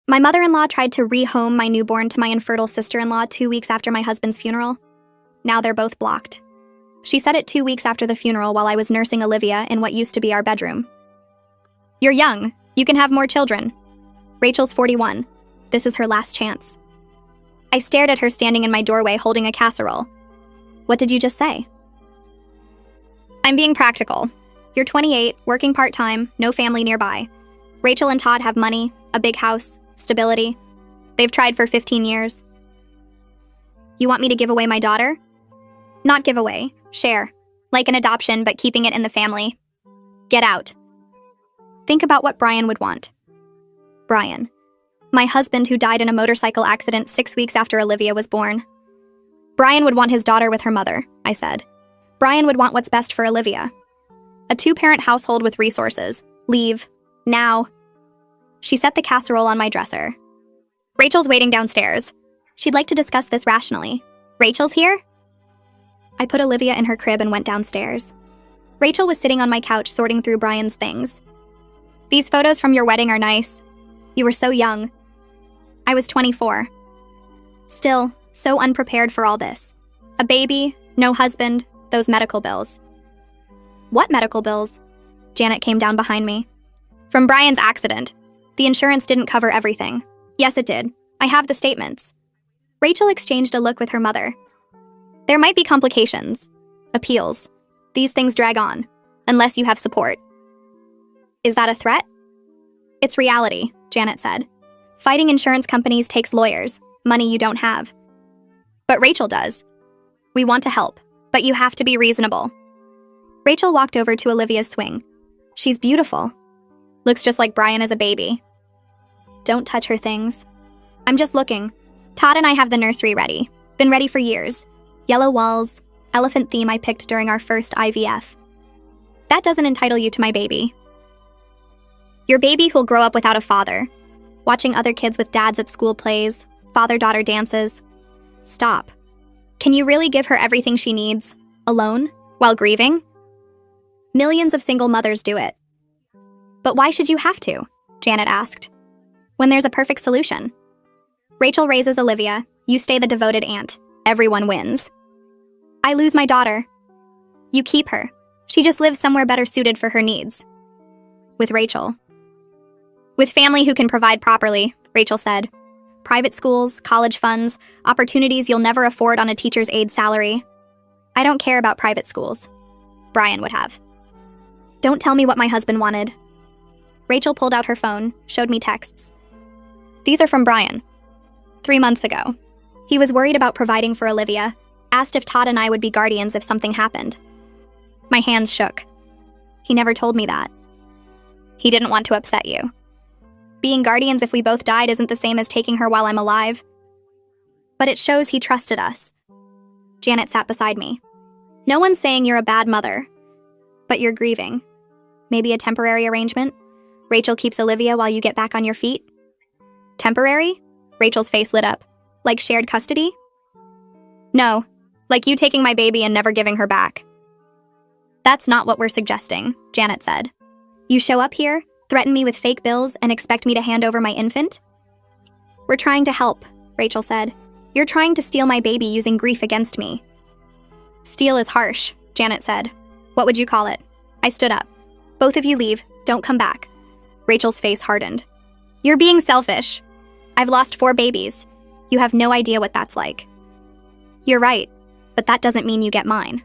My mother-in-law tried to rehome my newborn to my infertile sister-in-law 2 weeks after my husband's funeral. Now they're both blocked. She said it 2 weeks after the funeral while I was nursing Olivia in what used to be our bedroom. You're young. You can have more children. Rachel's 41. This is her last chance. I stared at her standing in my doorway holding a casserole. What did you just say? I'm being practical. You're 28, working part-time, no family nearby. Rachel and Todd have money, a big house, stability. They've tried for 15 years. You want me to give away my daughter? Not give away, share. Like an adoption, but keeping it in the family. Get out. Think about what Brian would want. Brian. My husband who died in a motorcycle accident 6 weeks after Olivia was born. Brian would want his daughter with her mother, I said. Brian would want what's best for Olivia. A 2-parent household with resources. Leave. Now. She set the casserole on my dresser. Rachel's waiting downstairs. She'd like to discuss this rationally. Rachel's here? I put Olivia in her crib and went downstairs. Rachel was sitting on my couch sorting through Brian's things. These photos from your wedding are nice. You were so young. I was 24. Still, so unprepared for all this. A baby, no husband, those medical bills. What medical bills? Janet came down behind me. From Brian's accident. The insurance didn't cover everything. Yes, it did. I have the statements. Rachel exchanged a look with her mother. There might be complications. Appeals. These things drag on. Unless you have support. Is that a threat? It's reality, Janet said. Fighting insurance companies takes lawyers, money you don't have. But Rachel does. We want to help, but you have to be reasonable. Rachel walked over to Olivia's swing. She's beautiful. Looks just like Brian as a baby. Don't touch her things. I'm just looking. Todd and I have the nursery ready. Been ready for years. Yellow walls, elephant theme I picked during our first IVF. That doesn't entitle you to my baby. Your baby who'll grow up without a father, watching other kids with dads at school plays, father-daughter dances. Stop. Can you really give her everything she needs, alone, while grieving? Millions of single mothers do it. But why should you have to? Janet asked. When there's a perfect solution. Rachel raises Olivia, you stay the devoted aunt. Everyone wins. I lose my daughter. You keep her. She just lives somewhere better suited for her needs. With Rachel. With family who can provide properly, Rachel said. Private schools, college funds, opportunities you'll never afford on a teacher's aide salary. I don't care about private schools. Brian would have. Don't tell me what my husband wanted. Rachel pulled out her phone, showed me texts. These are from Brian. 3 months ago. He was worried about providing for Olivia, asked if Todd and I would be guardians if something happened. My hands shook. He never told me that. He didn't want to upset you. Being guardians if we both died isn't the same as taking her while I'm alive. But it shows he trusted us. Janet sat beside me. No one's saying you're a bad mother, but you're grieving. Maybe a temporary arrangement? Rachel keeps Olivia while you get back on your feet? Temporary? Rachel's face lit up. Like shared custody? No, like you taking my baby and never giving her back. That's not what we're suggesting, Janet said. You show up here, threaten me with fake bills, and expect me to hand over my infant? We're trying to help, Rachel said. You're trying to steal my baby using grief against me. Steal is harsh, Janet said. What would you call it? I stood up. Both of you leave, don't come back. Rachel's face hardened. You're being selfish. I've lost 4 babies. You have no idea what that's like. You're right, but that doesn't mean you get mine.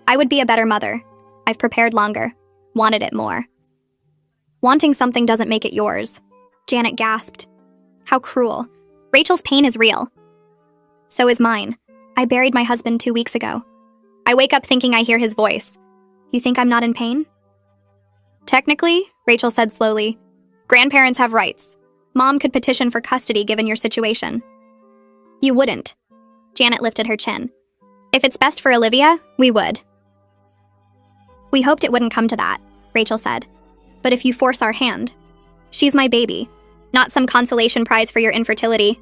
I would be a better mother. I've prepared longer, wanted it more. Wanting something doesn't make it yours. Janet gasped. How cruel. Rachel's pain is real. So is mine. I buried my husband 2 weeks ago. I wake up thinking I hear his voice. You think I'm not in pain? Technically, Rachel said slowly, grandparents have rights. Mom could petition for custody given your situation. You wouldn't. Janet lifted her chin. If it's best for Olivia, we would. We hoped it wouldn't come to that, Rachel said. But if you force our hand, she's my baby, not some consolation prize for your infertility.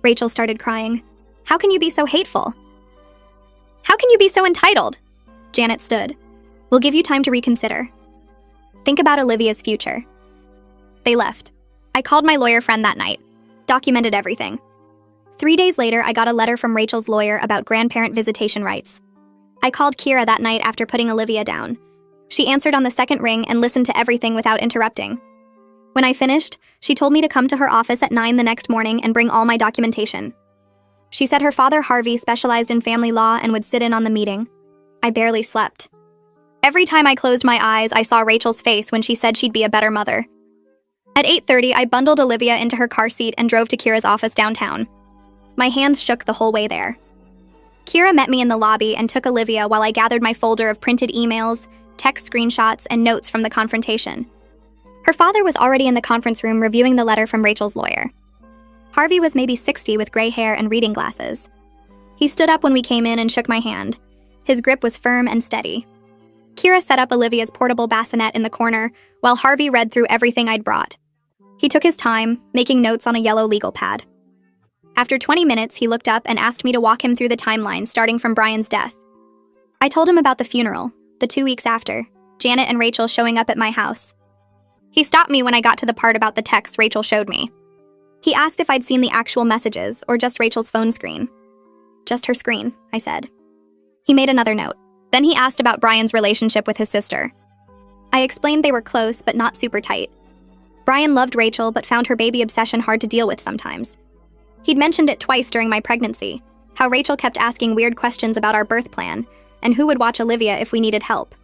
Rachel started crying. How can you be so hateful? How can you be so entitled? Janet stood. We'll give you time to reconsider. Think about Olivia's future. They left. I called my lawyer friend that night, documented everything. 3 days later, I got a letter from Rachel's lawyer about grandparent visitation rights. I called Kira that night after putting Olivia down. She answered on the second ring and listened to everything without interrupting. When I finished, she told me to come to her office at 9 the next morning and bring all my documentation. She said her father, Harvey, specialized in family law and would sit in on the meeting. I barely slept. Every time I closed my eyes, I saw Rachel's face when she said she'd be a better mother. At 8:30, I bundled Olivia into her car seat and drove to Kira's office downtown. My hands shook the whole way there. Kira met me in the lobby and took Olivia while I gathered my folder of printed emails, text screenshots, and notes from the confrontation. Her father was already in the conference room reviewing the letter from Rachel's lawyer. Harvey was maybe 60 with gray hair and reading glasses. He stood up when we came in and shook my hand. His grip was firm and steady. Kira set up Olivia's portable bassinet in the corner while Harvey read through everything I'd brought. He took his time, making notes on a yellow legal pad. After 20 minutes, he looked up and asked me to walk him through the timeline starting from Brian's death. I told him about the funeral, the 2 weeks after, Janet and Rachel showing up at my house. He stopped me when I got to the part about the texts Rachel showed me. He asked if I'd seen the actual messages or just Rachel's phone screen. Just her screen, I said. He made another note. Then he asked about Brian's relationship with his sister. I explained they were close but not super tight. Brian loved Rachel but found her baby obsession hard to deal with sometimes. He'd mentioned it twice during my pregnancy, how Rachel kept asking weird questions about our birth plan, and who would watch Olivia if we needed help.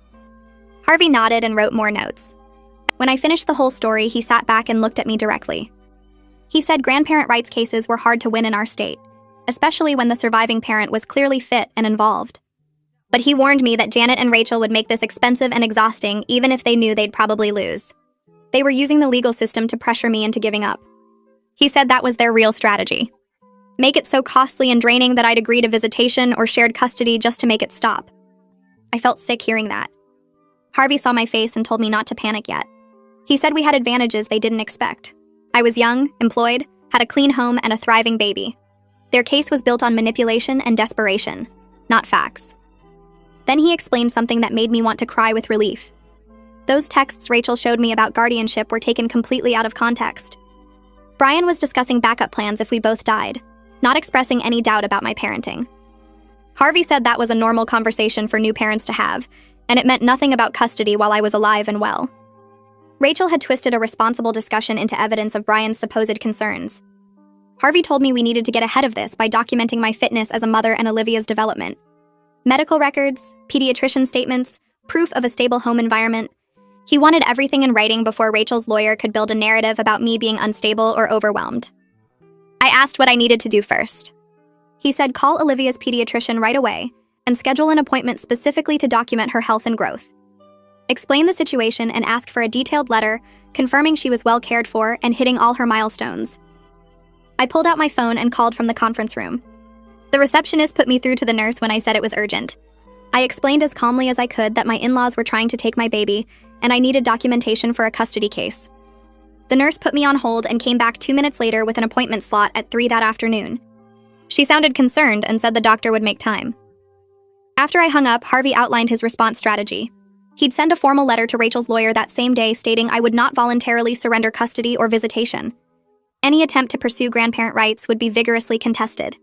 Harvey nodded and wrote more notes. When I finished the whole story, he sat back and looked at me directly. He said grandparent rights cases were hard to win in our state, especially when the surviving parent was clearly fit and involved. But he warned me that Janet and Rachel would make this expensive and exhausting even if they knew they'd probably lose. They were using the legal system to pressure me into giving up. He said that was their real strategy. Make it so costly and draining that I'd agree to visitation or shared custody just to make it stop. I felt sick hearing that. Harvey saw my face and told me not to panic yet. He said we had advantages they didn't expect. I was young, employed, had a clean home, and a thriving baby. Their case was built on manipulation and desperation, not facts. Then he explained something that made me want to cry with relief. Those texts Rachel showed me about guardianship were taken completely out of context. Brian was discussing backup plans if we both died, not expressing any doubt about my parenting. Harvey said that was a normal conversation for new parents to have, and it meant nothing about custody while I was alive and well. Rachel had twisted a responsible discussion into evidence of Brian's supposed concerns. Harvey told me we needed to get ahead of this by documenting my fitness as a mother and Olivia's development. Medical records, pediatrician statements, proof of a stable home environment. He wanted everything in writing before Rachel's lawyer could build a narrative about me being unstable or overwhelmed. I asked what I needed to do first. He said call Olivia's pediatrician right away and schedule an appointment specifically to document her health and growth. Explain the situation and ask for a detailed letter confirming she was well cared for and hitting all her milestones. I pulled out my phone and called from the conference room. The receptionist put me through to the nurse when I said it was urgent. I explained as calmly as I could that my in-laws were trying to take my baby and I needed documentation for a custody case. The nurse put me on hold and came back 2 minutes later with an appointment slot at 3 that afternoon. She sounded concerned and said the doctor would make time. After I hung up, Harvey outlined his response strategy. He'd send a formal letter to Rachel's lawyer that same day stating I would not voluntarily surrender custody or visitation. Any attempt to pursue grandparent rights would be vigorously contested.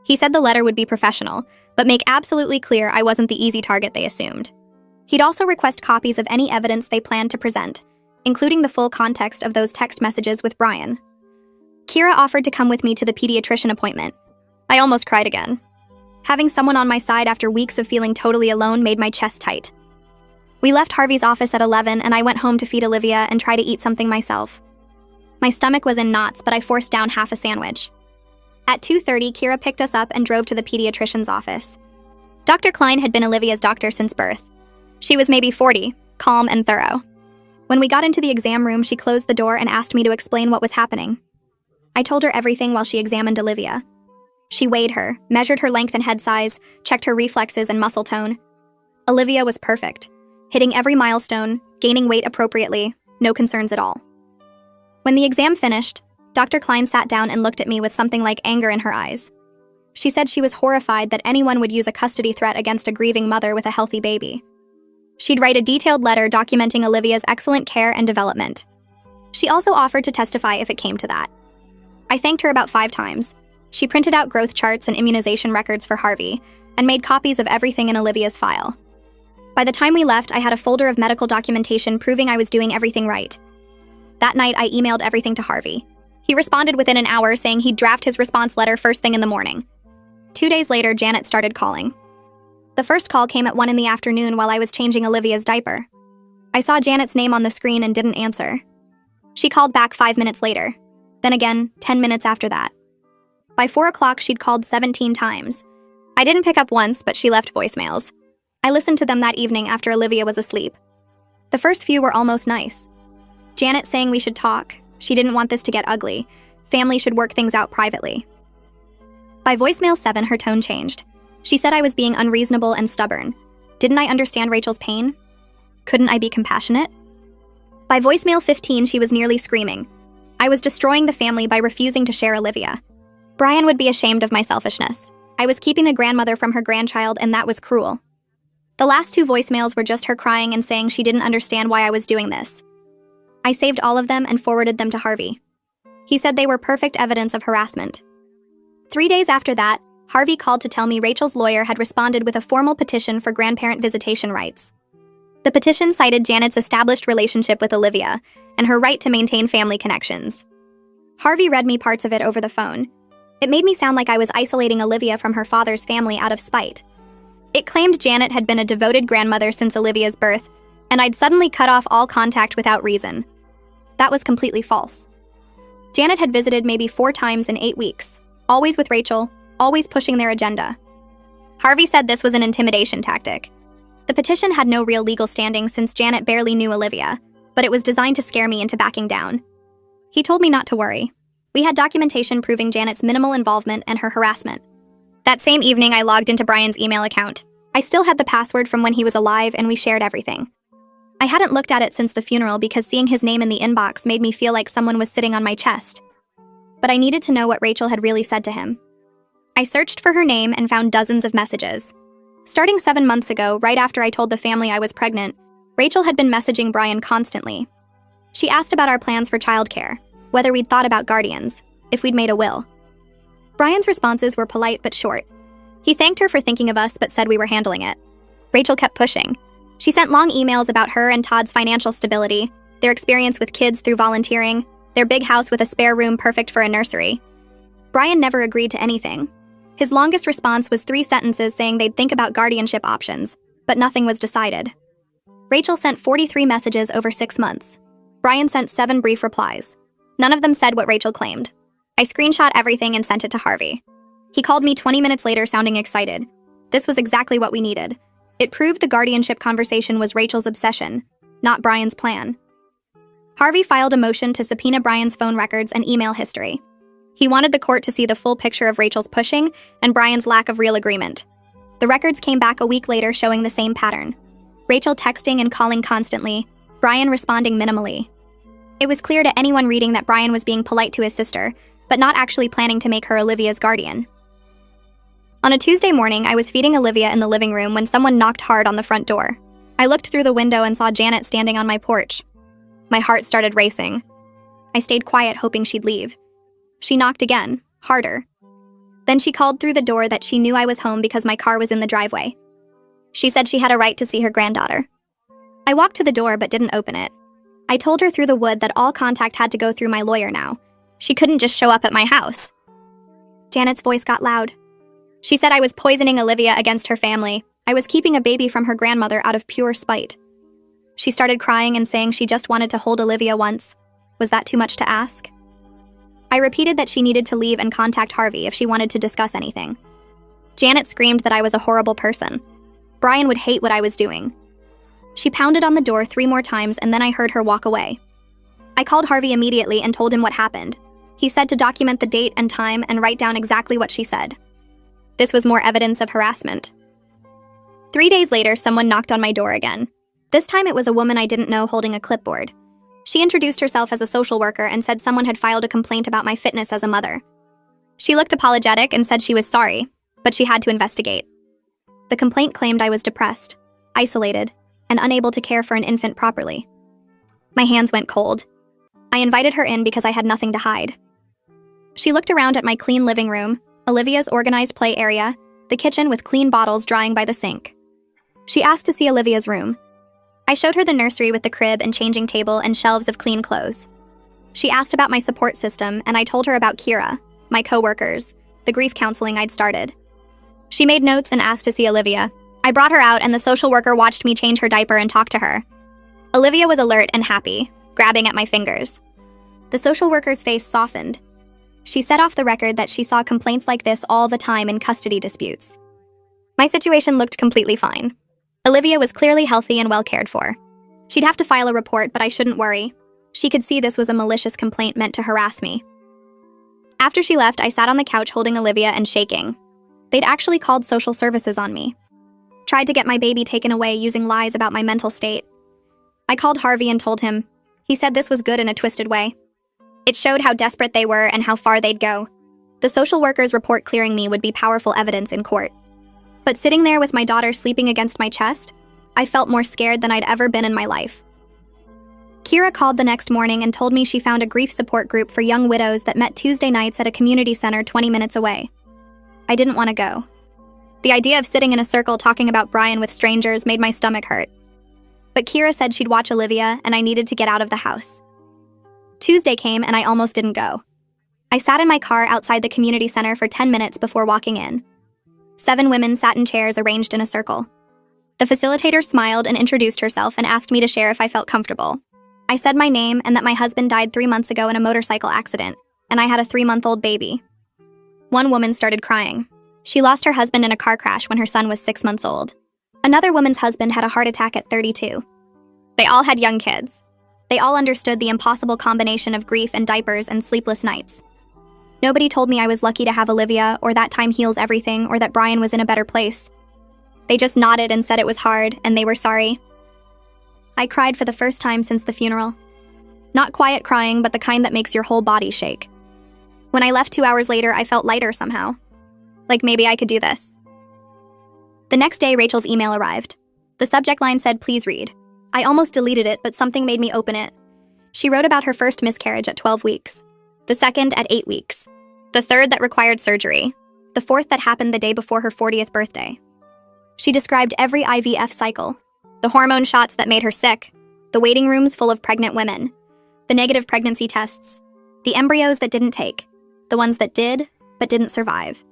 He said the letter would be professional, but make absolutely clear I wasn't the easy target they assumed. He'd also request copies of any evidence they planned to present, including the full context of those text messages with Brian. Kira offered to come with me to the pediatrician appointment. I almost cried again. Having someone on my side after weeks of feeling totally alone made my chest tight. We left Harvey's office at 11 and I went home to feed Olivia and try to eat something myself. My stomach was in knots, but I forced down half a sandwich. At 2:30, Kira picked us up and drove to the pediatrician's office. Dr. Klein had been Olivia's doctor since birth. She was maybe 40, calm and thorough. When we got into the exam room, she closed the door and asked me to explain what was happening. I told her everything while she examined Olivia. She weighed her, measured her length and head size, checked her reflexes and muscle tone. Olivia was perfect, hitting every milestone, gaining weight appropriately, no concerns at all. When the exam finished, Dr. Klein sat down and looked at me with something like anger in her eyes. She said she was horrified that anyone would use a custody threat against a grieving mother with a healthy baby. She'd write a detailed letter documenting Olivia's excellent care and development. She also offered to testify if it came to that. I thanked her about 5 times. She printed out growth charts and immunization records for Harvey and made copies of everything in Olivia's file. By the time we left, I had a folder of medical documentation proving I was doing everything right. That night, I emailed everything to Harvey. He responded within an hour saying he'd draft his response letter first thing in the morning. 2 days later, Janet started calling. The first call came at 1 in the afternoon while I was changing Olivia's diaper. I saw Janet's name on the screen and didn't answer. She called back 5 minutes later. Then again, 10 minutes after that. By 4 o'clock, she'd called 17 times. I didn't pick up once, but she left voicemails. I listened to them that evening after Olivia was asleep. The first few were almost nice. Janet saying we should talk. She didn't want this to get ugly. Family should work things out privately. By voicemail 7, her tone changed. She said I was being unreasonable and stubborn. Didn't I understand Rachel's pain? Couldn't I be compassionate? By voicemail 15, she was nearly screaming. I was destroying the family by refusing to share Olivia. Brian would be ashamed of my selfishness. I was keeping the grandmother from her grandchild, and that was cruel. The last 2 voicemails were just her crying and saying she didn't understand why I was doing this. I saved all of them and forwarded them to Harvey. He said they were perfect evidence of harassment. 3 days after that, Harvey called to tell me Rachel's lawyer had responded with a formal petition for grandparent visitation rights. The petition cited Janet's established relationship with Olivia and her right to maintain family connections. Harvey read me parts of it over the phone. It made me sound like I was isolating Olivia from her father's family out of spite. It claimed Janet had been a devoted grandmother since Olivia's birth, and I'd suddenly cut off all contact without reason. That was completely false. Janet had visited maybe 4 times in 8 weeks, always with Rachel, always pushing their agenda. Harvey said this was an intimidation tactic. The petition had no real legal standing since Janet barely knew Olivia, but it was designed to scare me into backing down. He told me not to worry. We had documentation proving Janet's minimal involvement and her harassment. That same evening, I logged into Brian's email account. I still had the password from when he was alive, and we shared everything. I hadn't looked at it since the funeral because seeing his name in the inbox made me feel like someone was sitting on my chest. But I needed to know what Rachel had really said to him. I searched for her name and found dozens of messages. Starting 7 months ago, right after I told the family I was pregnant, Rachel had been messaging Brian constantly. She asked about our plans for childcare, whether we'd thought about guardians, if we'd made a will. Brian's responses were polite but short. He thanked her for thinking of us but said we were handling it. Rachel kept pushing. She sent long emails about her and Todd's financial stability, their experience with kids through volunteering, their big house with a spare room perfect for a nursery. Brian never agreed to anything. His longest response was 3 sentences saying they'd think about guardianship options, but nothing was decided. Rachel sent 43 messages over 6 months. Brian sent 7 brief replies. None of them said what Rachel claimed. I screenshot everything and sent it to Harvey. He called me 20 minutes later sounding excited. This was exactly what we needed. It proved the guardianship conversation was Rachel's obsession, not Brian's plan. Harvey filed a motion to subpoena Brian's phone records and email history. He wanted the court to see the full picture of Rachel's pushing and Brian's lack of real agreement. The records came back a week later showing the same pattern. Rachel texting and calling constantly, Brian responding minimally. It was clear to anyone reading that Brian was being polite to his sister, but not actually planning to make her Olivia's guardian. On a Tuesday morning, I was feeding Olivia in the living room when someone knocked hard on the front door. I looked through the window and saw Janet standing on my porch. My heart started racing. I stayed quiet, hoping she'd leave. She knocked again, harder. Then she called through the door that she knew I was home because my car was in the driveway. She said she had a right to see her granddaughter. I walked to the door but didn't open it. I told her through the wood that all contact had to go through my lawyer now. She couldn't just show up at my house. Janet's voice got loud. She said I was poisoning Olivia against her family. I was keeping a baby from her grandmother out of pure spite. She started crying and saying she just wanted to hold Olivia once. Was that too much to ask? I repeated that she needed to leave and contact Harvey if she wanted to discuss anything. Janet screamed that I was a horrible person. Brian would hate what I was doing. She pounded on the door 3 more times and then I heard her walk away. I called Harvey immediately and told him what happened. He said to document the date and time and write down exactly what she said. This was more evidence of harassment. 3 days later, someone knocked on my door again. This time it was a woman I didn't know holding a clipboard. She introduced herself as a social worker and said someone had filed a complaint about my fitness as a mother. She looked apologetic and said she was sorry, but she had to investigate. The complaint claimed I was depressed, isolated, and unable to care for an infant properly. My hands went cold. I invited her in because I had nothing to hide. She looked around at my clean living room, Olivia's organized play area, the kitchen with clean bottles drying by the sink. She asked to see Olivia's room. I showed her the nursery with the crib and changing table and shelves of clean clothes. She asked about my support system, and I told her about Kira, my coworkers, the grief counseling I'd started. She made notes and asked to see Olivia. I brought her out, and the social worker watched me change her diaper and talk to her. Olivia was alert and happy, grabbing at my fingers. The social worker's face softened. She said off the record that she saw complaints like this all the time in custody disputes. My situation looked completely fine. Olivia was clearly healthy and well cared for. She'd have to file a report, but I shouldn't worry. She could see this was a malicious complaint meant to harass me. After she left, I sat on the couch holding Olivia and shaking. They'd actually called social services on me. Tried to get my baby taken away using lies about my mental state. I called Harvey and told him. He said this was good in a twisted way. It showed how desperate they were and how far they'd go. The social worker's report clearing me would be powerful evidence in court. But sitting there with my daughter sleeping against my chest, I felt more scared than I'd ever been in my life. Kira called the next morning and told me she found a grief support group for young widows that met Tuesday nights at a community center 20 minutes away. I didn't want to go. The idea of sitting in a circle talking about Brian with strangers made my stomach hurt. But Kira said she'd watch Olivia and I needed to get out of the house. Tuesday came and I almost didn't go. I sat in my car outside the community center for 10 minutes before walking in. 7 women sat in chairs arranged in a circle. The facilitator smiled and introduced herself and asked me to share if I felt comfortable. I said my name and that my husband died 3 months ago in a motorcycle accident, and I had a 3-month-old baby. One woman started crying. She lost her husband in a car crash when her son was 6 months old. Another woman's husband had a heart attack at 32. They all had young kids. They all understood the impossible combination of grief and diapers and sleepless nights. Nobody told me I was lucky to have Olivia, or that time heals everything, or that Brian was in a better place. They just nodded and said it was hard, and they were sorry. I cried for the first time since the funeral. Not quiet crying, but the kind that makes your whole body shake. When I left 2 hours later, I felt lighter somehow. Like maybe I could do this. The next day, Rachel's email arrived. The subject line said, "Please read." I almost deleted it, but something made me open it. She wrote about her first miscarriage at 12 weeks, the second at 8 weeks, the third that required surgery, the fourth that happened the day before her 40th birthday. She described every IVF cycle, the hormone shots that made her sick, the waiting rooms full of pregnant women, the negative pregnancy tests, the embryos that didn't take, the ones that did, but didn't survive.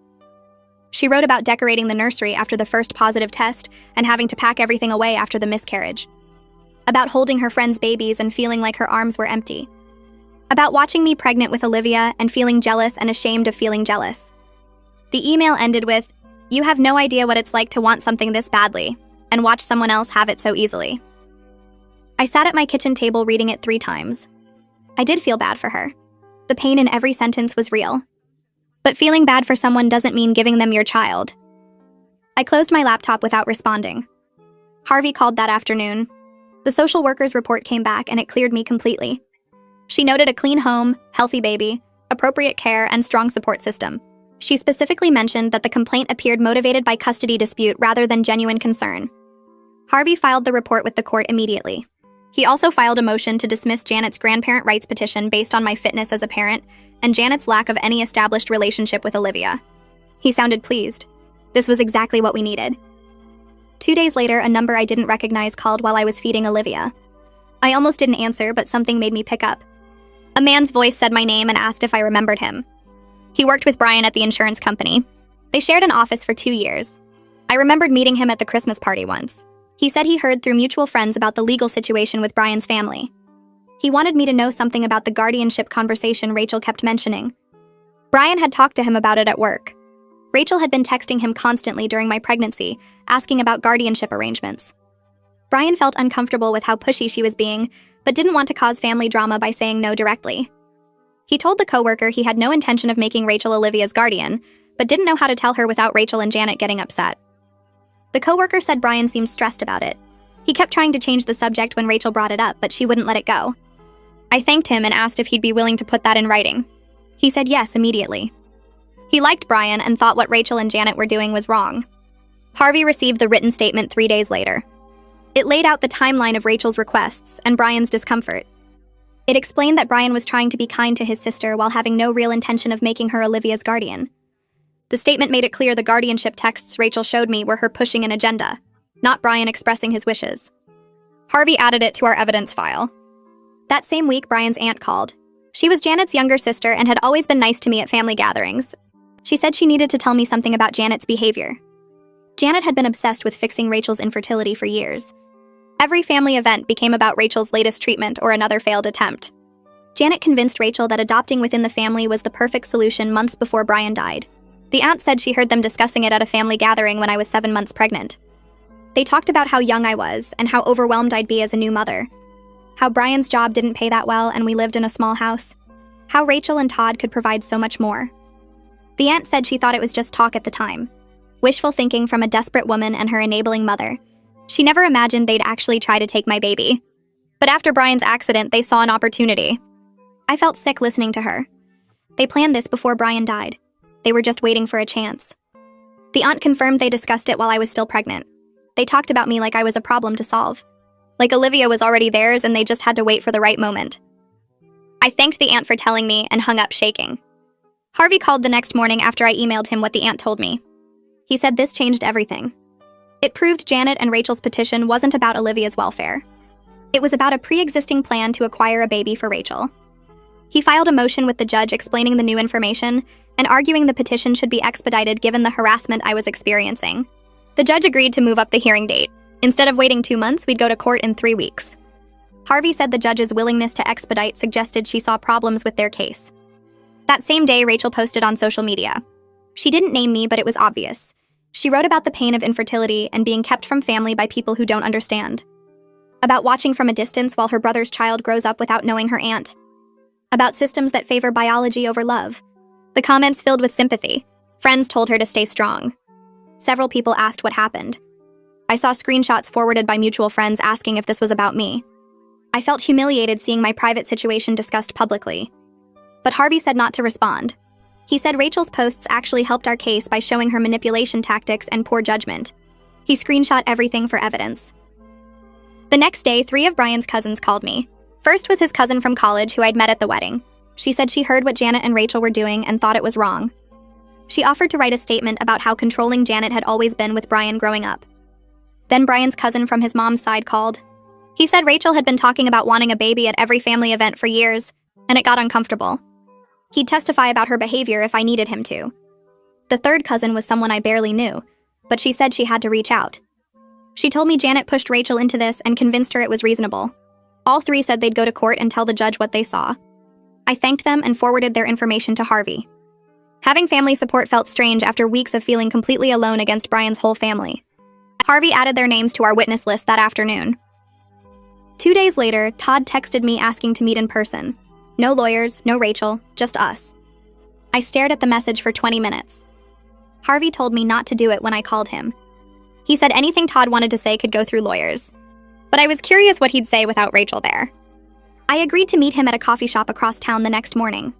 She wrote about decorating the nursery after the first positive test and having to pack everything away after the miscarriage. About holding her friends' babies and feeling like her arms were empty. About watching me pregnant with Olivia and feeling jealous and ashamed of feeling jealous. The email ended with, "You have no idea what it's like to want something this badly and watch someone else have it so easily." I sat at my kitchen table reading it 3 times. I did feel bad for her. The pain in every sentence was real. But feeling bad for someone doesn't mean giving them your child. I closed my laptop without responding. Harvey called that afternoon. The social worker's report came back and it cleared me completely. She noted a clean home, healthy baby, appropriate care, and strong support system. She specifically mentioned that the complaint appeared motivated by custody dispute rather than genuine concern. Harvey filed the report with the court immediately. He also filed a motion to dismiss Janet's grandparent rights petition based on my fitness as a parent and Janet's lack of any established relationship with Olivia. He sounded pleased. This was exactly what we needed. 2 days later, a number I didn't recognize called while I was feeding Olivia. I almost didn't answer, but something made me pick up. A man's voice said my name and asked if I remembered him. He worked with Brian at the insurance company. They shared an office for 2 years. I remembered meeting him at the Christmas party once. He said he heard through mutual friends about the legal situation with Brian's family. He wanted me to know something about the guardianship conversation Rachel kept mentioning. Brian had talked to him about it at work. Rachel had been texting him constantly during my pregnancy, asking about guardianship arrangements. Brian felt uncomfortable with how pushy she was being, but didn't want to cause family drama by saying no directly. He told the coworker he had no intention of making Rachel Olivia's guardian, but didn't know how to tell her without Rachel and Janet getting upset. The coworker said Brian seemed stressed about it. He kept trying to change the subject when Rachel brought it up, but she wouldn't let it go. I thanked him and asked if he'd be willing to put that in writing. He said yes immediately. He liked Brian and thought what Rachel and Janet were doing was wrong. Harvey received the written statement 3 days later. It laid out the timeline of Rachel's requests and Brian's discomfort. It explained that Brian was trying to be kind to his sister while having no real intention of making her Olivia's guardian. The statement made it clear the guardianship texts Rachel showed me were her pushing an agenda, not Brian expressing his wishes. Harvey added it to our evidence file. That same week, Brian's aunt called. She was Janet's younger sister and had always been nice to me at family gatherings. She said she needed to tell me something about Janet's behavior. Janet had been obsessed with fixing Rachel's infertility for years. Every family event became about Rachel's latest treatment or another failed attempt. Janet convinced Rachel that adopting within the family was the perfect solution months before Brian died. The aunt said she heard them discussing it at a family gathering when I was 7 months pregnant. They talked about how young I was and how overwhelmed I'd be as a new mother. How Brian's job didn't pay that well and we lived in a small house. How Rachel and Todd could provide so much more. The aunt said she thought it was just talk at the time. Wishful thinking from a desperate woman and her enabling mother. She never imagined they'd actually try to take my baby. But after Brian's accident, they saw an opportunity. I felt sick listening to her. They planned this before Brian died. They were just waiting for a chance. The aunt confirmed they discussed it while I was still pregnant. They talked about me like I was a problem to solve. Like Olivia was already theirs and they just had to wait for the right moment. I thanked the aunt for telling me and hung up shaking. Harvey called the next morning after I emailed him what the aunt told me. He said this changed everything. It proved Janet and Rachel's petition wasn't about Olivia's welfare. It was about a pre-existing plan to acquire a baby for Rachel. He filed a motion with the judge explaining the new information and arguing the petition should be expedited given the harassment I was experiencing. The judge agreed to move up the hearing date. Instead of waiting 2 months, we'd go to court in 3 weeks. Harvey said the judge's willingness to expedite suggested she saw problems with their case. That same day, Rachel posted on social media. She didn't name me, but it was obvious. She wrote about the pain of infertility and being kept from family by people who don't understand. About watching from a distance while her brother's child grows up without knowing her aunt. About systems that favor biology over love. The comments filled with sympathy. Friends told her to stay strong. Several people asked what happened. I saw screenshots forwarded by mutual friends asking if this was about me. I felt humiliated seeing my private situation discussed publicly. But Harvey said not to respond. He said Rachel's posts actually helped our case by showing her manipulation tactics and poor judgment. He screenshot everything for evidence. The next day, 3 of Brian's cousins called me. First was his cousin from college who I'd met at the wedding. She said she heard what Janet and Rachel were doing and thought it was wrong. She offered to write a statement about how controlling Janet had always been with Brian growing up. Then Brian's cousin from his mom's side called. He said Rachel had been talking about wanting a baby at every family event for years, and it got uncomfortable. He'd testify about her behavior if I needed him to. The third cousin was someone I barely knew, but she said she had to reach out. She told me Janet pushed Rachel into this and convinced her it was reasonable. All 3 said they'd go to court and tell the judge what they saw. I thanked them and forwarded their information to Harvey. Having family support felt strange after weeks of feeling completely alone against Brian's whole family. Harvey added their names to our witness list that afternoon. 2 days later, Todd texted me asking to meet in person. No lawyers, no Rachel, just us. I stared at the message for 20 minutes. Harvey told me not to do it when I called him. He said anything Todd wanted to say could go through lawyers. But I was curious what he'd say without Rachel there. I agreed to meet him at a coffee shop across town the next morning.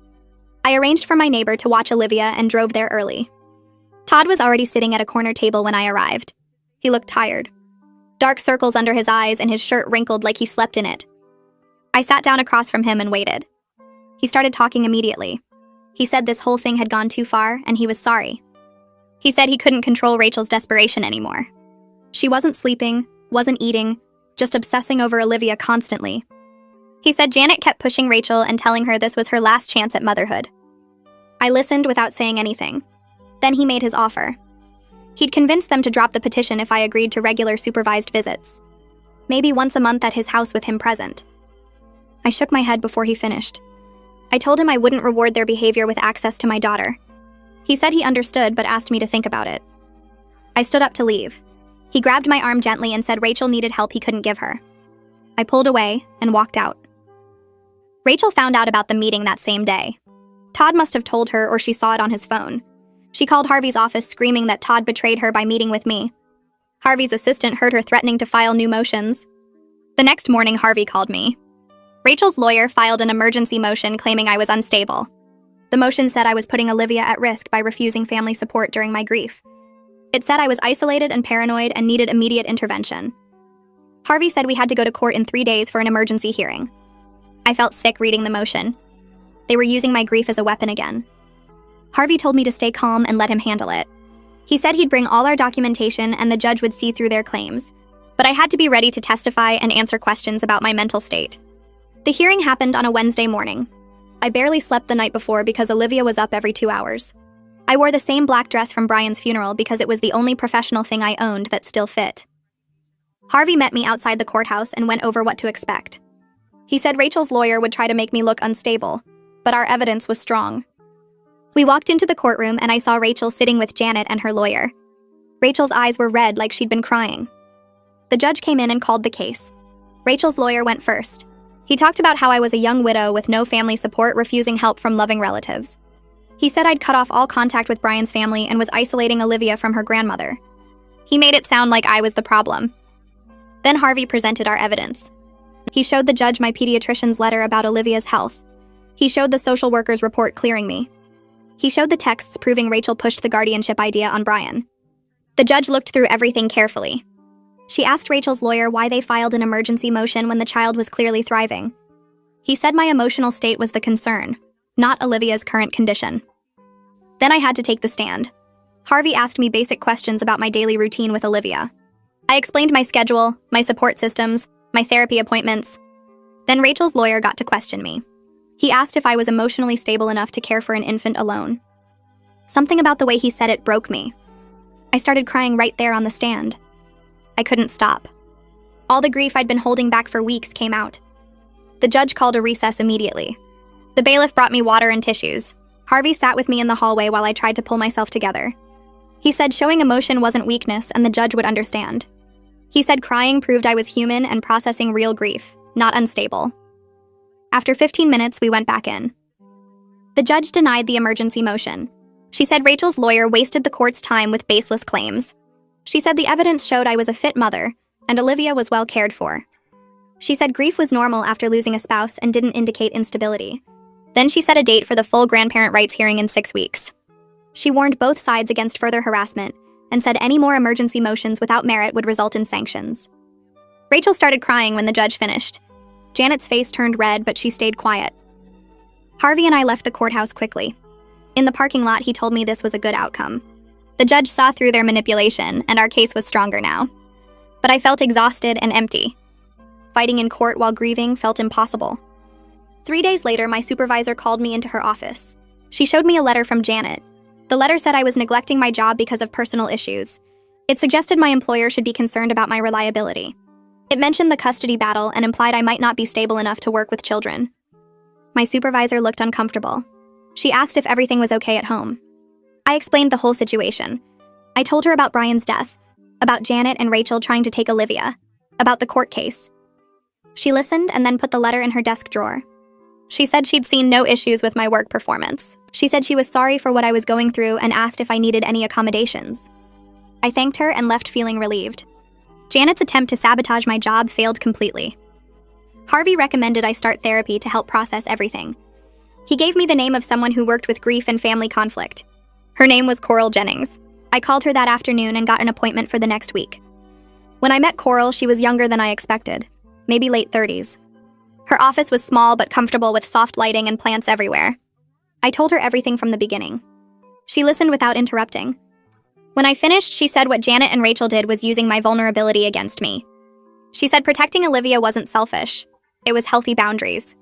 I arranged for my neighbor to watch Olivia and drove there early. Todd was already sitting at a corner table when I arrived. He looked tired. Dark circles under his eyes and his shirt wrinkled like he slept in it. I sat down across from him and waited. He started talking immediately. He said this whole thing had gone too far and he was sorry. He said he couldn't control Rachel's desperation anymore. She wasn't sleeping, wasn't eating, just obsessing over Olivia constantly. He said Janet kept pushing Rachel and telling her this was her last chance at motherhood. I listened without saying anything. Then he made his offer. He'd convinced them to drop the petition if I agreed to regular supervised visits. Maybe once a month at his house with him present. I shook my head before he finished. I told him I wouldn't reward their behavior with access to my daughter. He said he understood but asked me to think about it. I stood up to leave. He grabbed my arm gently and said Rachel needed help he couldn't give her. I pulled away and walked out. Rachel found out about the meeting that same day. Todd must have told her or she saw it on his phone. She called Harvey's office screaming that Todd betrayed her by meeting with me. Harvey's assistant heard her threatening to file new motions. The next morning, Harvey called me. Rachel's lawyer filed an emergency motion claiming I was unstable. The motion said I was putting Olivia at risk by refusing family support during my grief. It said I was isolated and paranoid and needed immediate intervention. Harvey said we had to go to court in 3 days for an emergency hearing. I felt sick reading the motion. They were using my grief as a weapon again. Harvey told me to stay calm and let him handle it. He said he'd bring all our documentation and the judge would see through their claims, but I had to be ready to testify and answer questions about my mental state. The hearing happened on a Wednesday morning. I barely slept the night before because Olivia was up every 2 hours. I wore the same black dress from Brian's funeral because it was the only professional thing I owned that still fit. Harvey met me outside the courthouse and went over what to expect. He said Rachel's lawyer would try to make me look unstable, but our evidence was strong. We walked into the courtroom and I saw Rachel sitting with Janet and her lawyer. Rachel's eyes were red like she'd been crying. The judge came in and called the case. Rachel's lawyer went first. He talked about how I was a young widow with no family support, refusing help from loving relatives. He said I'd cut off all contact with Brian's family and was isolating Olivia from her grandmother. He made it sound like I was the problem. Then Harvey presented our evidence. He showed the judge my pediatrician's letter about Olivia's health. He showed the social worker's report clearing me. He showed the texts proving Rachel pushed the guardianship idea on Brian. The judge looked through everything carefully. She asked Rachel's lawyer why they filed an emergency motion when the child was clearly thriving. He said my emotional state was the concern, not Olivia's current condition. Then I had to take the stand. Harvey asked me basic questions about my daily routine with Olivia. I explained my schedule, my support systems, my therapy appointments. Then Rachel's lawyer got to question me. He asked if I was emotionally stable enough to care for an infant alone. Something about the way he said it broke me. I started crying right there on the stand. I couldn't stop. All the grief I'd been holding back for weeks came out. The judge called a recess immediately. The bailiff brought me water and tissues. Harvey sat with me in the hallway while I tried to pull myself together. He said showing emotion wasn't weakness and the judge would understand. He said crying proved I was human and processing real grief, not unstable. After 15 minutes, we went back in. The judge denied the emergency motion. She said Rachel's lawyer wasted the court's time with baseless claims. She said the evidence showed I was a fit mother, and Olivia was well cared for. She said grief was normal after losing a spouse and didn't indicate instability. Then she set a date for the full grandparent rights hearing in 6 weeks. She warned both sides against further harassment and said any more emergency motions without merit would result in sanctions. Rachel started crying when the judge finished. Janet's face turned red, but she stayed quiet. Harvey and I left the courthouse quickly. In the parking lot, he told me this was a good outcome. The judge saw through their manipulation, and our case was stronger now. But I felt exhausted and empty. Fighting in court while grieving felt impossible. 3 days later, my supervisor called me into her office. She showed me a letter from Janet. The letter said I was neglecting my job because of personal issues. It suggested my employer should be concerned about my reliability. It mentioned the custody battle and implied I might not be stable enough to work with children. My supervisor looked uncomfortable. She asked if everything was okay at home. I explained the whole situation. I told her about Brian's death, about Janet and Rachel trying to take Olivia, about the court case. She listened and then put the letter in her desk drawer. She said she'd seen no issues with my work performance. She said she was sorry for what I was going through and asked if I needed any accommodations. I thanked her and left feeling relieved. Janet's attempt to sabotage my job failed completely. Harvey recommended I start therapy to help process everything. He gave me the name of someone who worked with grief and family conflict. Her name was Coral Jennings. I called her that afternoon and got an appointment for the next week. When I met Coral, she was younger than I expected, maybe late 30s. Her office was small but comfortable with soft lighting and plants everywhere. I told her everything from the beginning. She listened without interrupting. When I finished, she said what Janet and Rachel did was using my vulnerability against me. She said protecting Olivia wasn't selfish. It was healthy boundaries.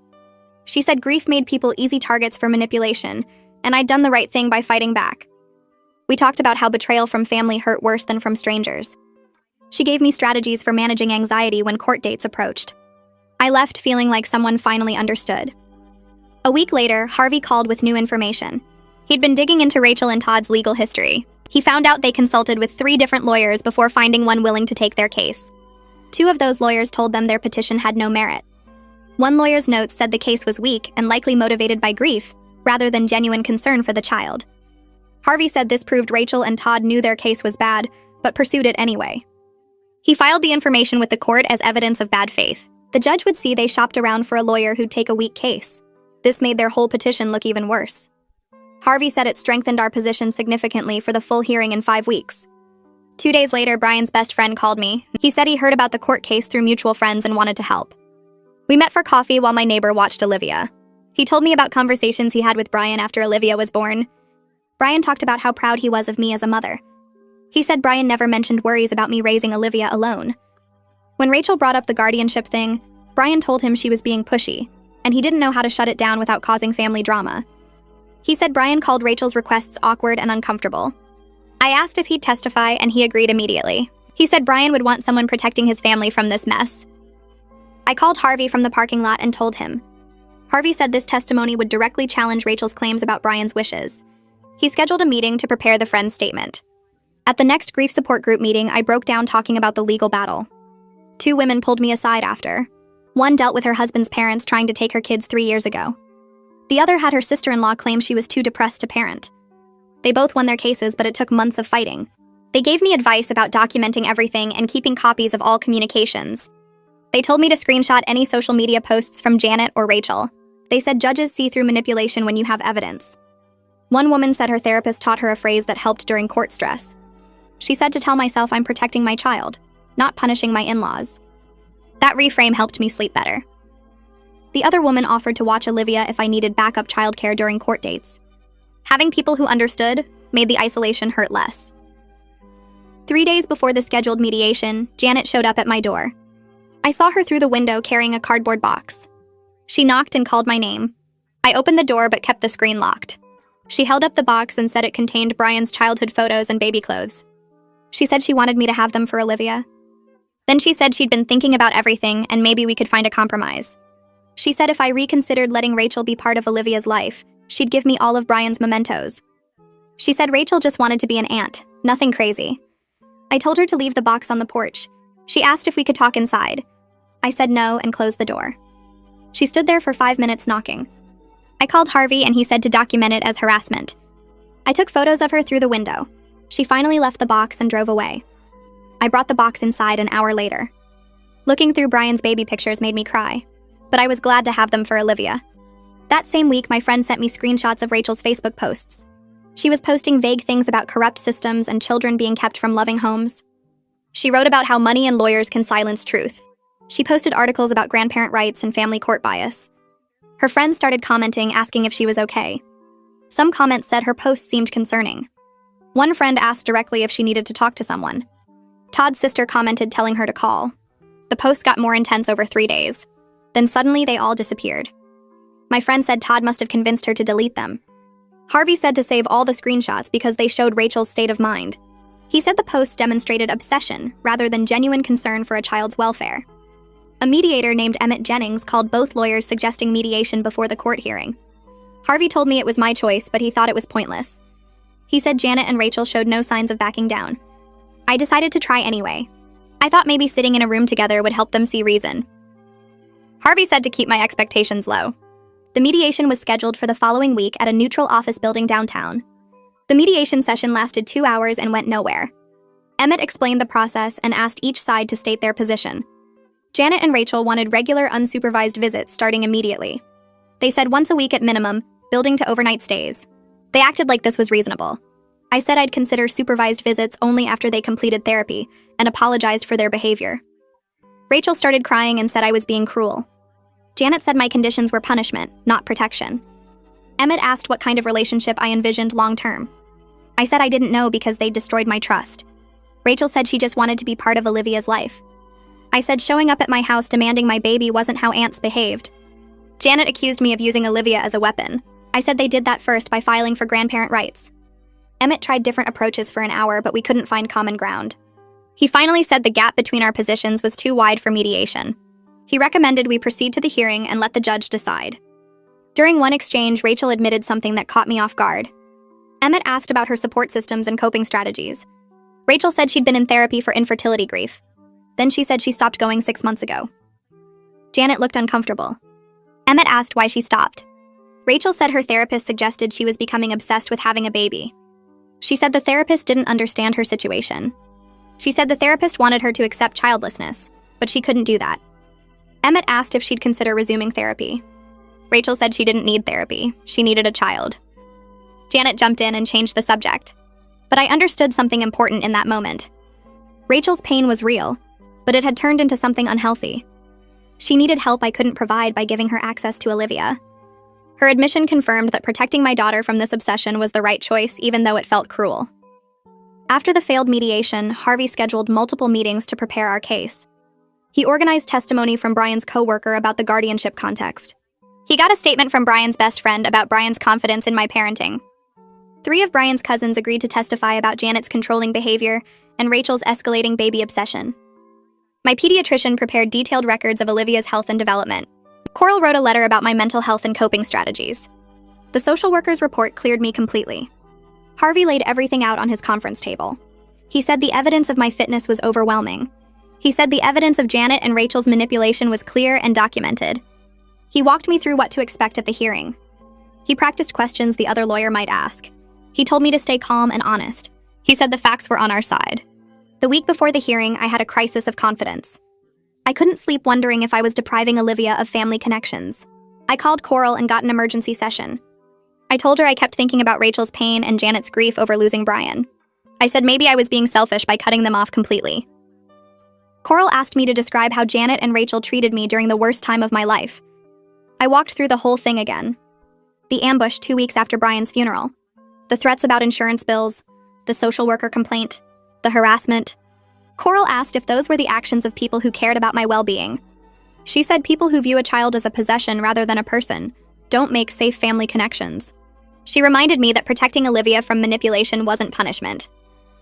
She said grief made people easy targets for manipulation, and I'd done the right thing by fighting back. We talked about how betrayal from family hurt worse than from strangers. She gave me strategies for managing anxiety when court dates approached. I left feeling like someone finally understood. A week later, Harvey called with new information. He'd been digging into Rachel and Todd's legal history. He found out they consulted with 3 different lawyers before finding one willing to take their case. 2 of those lawyers told them their petition had no merit. One lawyer's notes said the case was weak and likely motivated by grief, rather than genuine concern for the child. Harvey said this proved Rachel and Todd knew their case was bad, but pursued it anyway. He filed the information with the court as evidence of bad faith. The judge would see they shopped around for a lawyer who'd take a weak case. This made their whole petition look even worse. Harvey said it strengthened our position significantly for the full hearing in 5 weeks. 2 days later, Brian's best friend called me. He said he heard about the court case through mutual friends and wanted to help. We met for coffee while my neighbor watched Olivia. He told me about conversations he had with Brian after Olivia was born. Brian talked about how proud he was of me as a mother. He said Brian never mentioned worries about me raising Olivia alone. When Rachel brought up the guardianship thing, Brian told him she was being pushy, and he didn't know how to shut it down without causing family drama. He said Brian called Rachel's requests awkward and uncomfortable. I asked if he'd testify, and he agreed immediately. He said Brian would want someone protecting his family from this mess. I called Harvey from the parking lot and told him. Harvey said this testimony would directly challenge Rachel's claims about Brian's wishes. He scheduled a meeting to prepare the friend's statement. At the next grief support group meeting, I broke down talking about the legal battle. 2 women pulled me aside after. One dealt with her husband's parents trying to take her kids 3 years ago. The other had her sister-in-law claim she was too depressed to parent. They both won their cases, but it took months of fighting. They gave me advice about documenting everything and keeping copies of all communications. They told me to screenshot any social media posts from Janet or Rachel. They said judges see through manipulation when you have evidence. One woman said her therapist taught her a phrase that helped during court stress. She said to tell myself I'm protecting my child, not punishing my in-laws. That reframe helped me sleep better. The other woman offered to watch Olivia if I needed backup childcare during court dates. Having people who understood made the isolation hurt less. 3 days before the scheduled mediation, Janet showed up at my door. I saw her through the window carrying a cardboard box. She knocked and called my name. I opened the door but kept the screen locked. She held up the box and said it contained Brian's childhood photos and baby clothes. She said she wanted me to have them for Olivia. Then she said she'd been thinking about everything and maybe we could find a compromise. She said if I reconsidered letting Rachel be part of Olivia's life, she'd give me all of Brian's mementos. She said Rachel just wanted to be an aunt, nothing crazy. I told her to leave the box on the porch. She asked if we could talk inside. I said no and closed the door. She stood there for 5 minutes knocking. I called Harvey and he said to document it as harassment. I took photos of her through the window. She finally left the box and drove away. I brought the box inside an hour later. Looking through Brian's baby pictures made me cry, but I was glad to have them for Olivia. That same week, my friend sent me screenshots of Rachel's Facebook posts. She was posting vague things about corrupt systems and children being kept from loving homes. She wrote about how money and lawyers can silence truth. She posted articles about grandparent rights and family court bias. Her friends started commenting, asking if she was okay. Some comments said her posts seemed concerning. One friend asked directly if she needed to talk to someone. Todd's sister commented telling her to call. The posts got more intense over 3 days. Then suddenly they all disappeared. My friend said Todd must have convinced her to delete them. Harvey said to save all the screenshots because they showed Rachel's state of mind. He said the posts demonstrated obsession rather than genuine concern for a child's welfare. A mediator named Emmett Jennings called both lawyers suggesting mediation before the court hearing. Harvey told me it was my choice, but he thought it was pointless. He said Janet and Rachel showed no signs of backing down. I decided to try anyway. I thought maybe sitting in a room together would help them see reason. Harvey said to keep my expectations low. The mediation was scheduled for the following week at a neutral office building downtown. The mediation session lasted 2 hours and went nowhere. Emmett explained the process and asked each side to state their position. Janet and Rachel wanted regular, unsupervised visits starting immediately. They said once a week at minimum, building to overnight stays. They acted like this was reasonable. I said I'd consider supervised visits only after they completed therapy and apologized for their behavior. Rachel started crying and said I was being cruel. Janet said my conditions were punishment, not protection. Emmett asked what kind of relationship I envisioned long-term. I said I didn't know because they destroyed my trust. Rachel said she just wanted to be part of Olivia's life. I said showing up at my house demanding my baby wasn't how aunts behaved. Janet accused me of using Olivia as a weapon. I said they did that first by filing for grandparent rights. Emmett tried different approaches for an hour, but we couldn't find common ground. He finally said the gap between our positions was too wide for mediation. He recommended we proceed to the hearing and let the judge decide. During one exchange, Rachel admitted something that caught me off guard. Emmett asked about her support systems and coping strategies. Rachel said she'd been in therapy for infertility grief. Then she said she stopped going 6 months ago. Janet looked uncomfortable. Emmett asked why she stopped. Rachel said her therapist suggested she was becoming obsessed with having a baby. She said the therapist didn't understand her situation. She said the therapist wanted her to accept childlessness, but she couldn't do that. Emmett asked if she'd consider resuming therapy. Rachel said she didn't need therapy. She needed a child. Janet jumped in and changed the subject. But I understood something important in that moment. Rachel's pain was real, but it had turned into something unhealthy. She needed help I couldn't provide by giving her access to Olivia. Her admission confirmed that protecting my daughter from this obsession was the right choice, even though it felt cruel. After the failed mediation, Harvey scheduled multiple meetings to prepare our case. He organized testimony from Brian's coworker about the guardianship context. He got a statement from Brian's best friend about Brian's confidence in my parenting. 3 of Brian's cousins agreed to testify about Janet's controlling behavior and Rachel's escalating baby obsession. My pediatrician prepared detailed records of Olivia's health and development. Coral wrote a letter about my mental health and coping strategies. The social worker's report cleared me completely. Harvey laid everything out on his conference table. He said the evidence of my fitness was overwhelming. He said the evidence of Janet and Rachel's manipulation was clear and documented. He walked me through what to expect at the hearing. He practiced questions the other lawyer might ask. He told me to stay calm and honest. He said the facts were on our side. The week before the hearing, I had a crisis of confidence. I couldn't sleep wondering if I was depriving Olivia of family connections. I called Coral and got an emergency session. I told her I kept thinking about Rachel's pain and Janet's grief over losing Brian. I said maybe I was being selfish by cutting them off completely. Coral asked me to describe how Janet and Rachel treated me during the worst time of my life. I walked through the whole thing again. The ambush 2 weeks after Brian's funeral. The threats about insurance bills. The social worker complaint. The harassment. Coral asked if those were the actions of people who cared about my well-being. She said people who view a child as a possession rather than a person don't make safe family connections. She reminded me that protecting Olivia from manipulation wasn't punishment.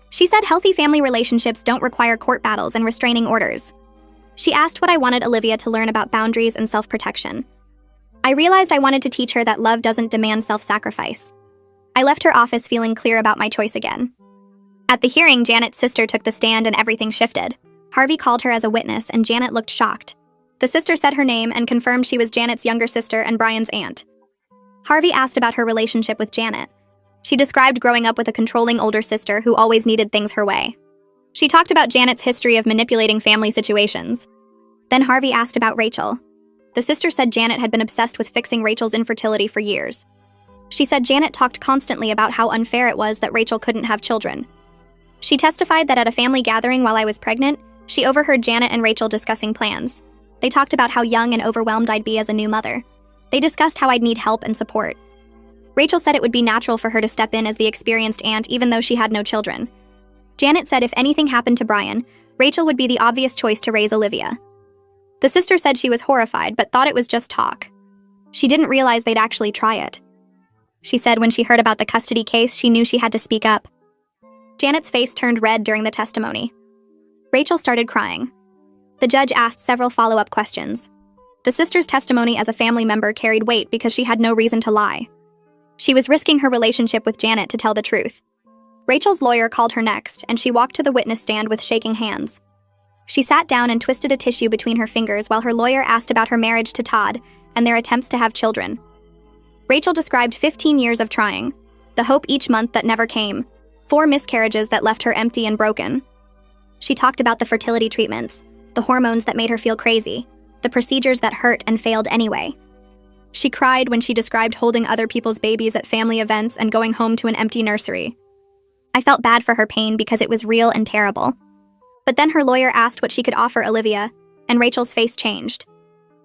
She said healthy family relationships don't require court battles and restraining orders. She asked what I wanted Olivia to learn about boundaries and self-protection. I realized I wanted to teach her that love doesn't demand self-sacrifice. I left her office feeling clear about my choice again. At the hearing, Janet's sister took the stand and everything shifted. Harvey called her as a witness, and Janet looked shocked. The sister said her name and confirmed she was Janet's younger sister and Brian's aunt. Harvey asked about her relationship with Janet. She described growing up with a controlling older sister who always needed things her way. She talked about Janet's history of manipulating family situations. Then Harvey asked about Rachel. The sister said Janet had been obsessed with fixing Rachel's infertility for years. She said Janet talked constantly about how unfair it was that Rachel couldn't have children. She testified that at a family gathering while I was pregnant, she overheard Janet and Rachel discussing plans. They talked about how young and overwhelmed I'd be as a new mother. They discussed how I'd need help and support. Rachel said it would be natural for her to step in as the experienced aunt even though she had no children. Janet said if anything happened to Brian, Rachel would be the obvious choice to raise Olivia. The sister said she was horrified but thought it was just talk. She didn't realize they'd actually try it. She said when she heard about the custody case, she knew she had to speak up. Janet's face turned red during the testimony. Rachel started crying. The judge asked several follow-up questions. The sister's testimony as a family member carried weight because she had no reason to lie. She was risking her relationship with Janet to tell the truth. Rachel's lawyer called her next, and she walked to the witness stand with shaking hands. She sat down and twisted a tissue between her fingers while her lawyer asked about her marriage to Todd and their attempts to have children. Rachel described 15 years of trying, the hope each month that never came, 4 miscarriages that left her empty and broken. She talked about the fertility treatments, the hormones that made her feel crazy, the procedures that hurt and failed anyway. She cried when she described holding other people's babies at family events and going home to an empty nursery. I felt bad for her pain because it was real and terrible. But then her lawyer asked what she could offer Olivia, and Rachel's face changed.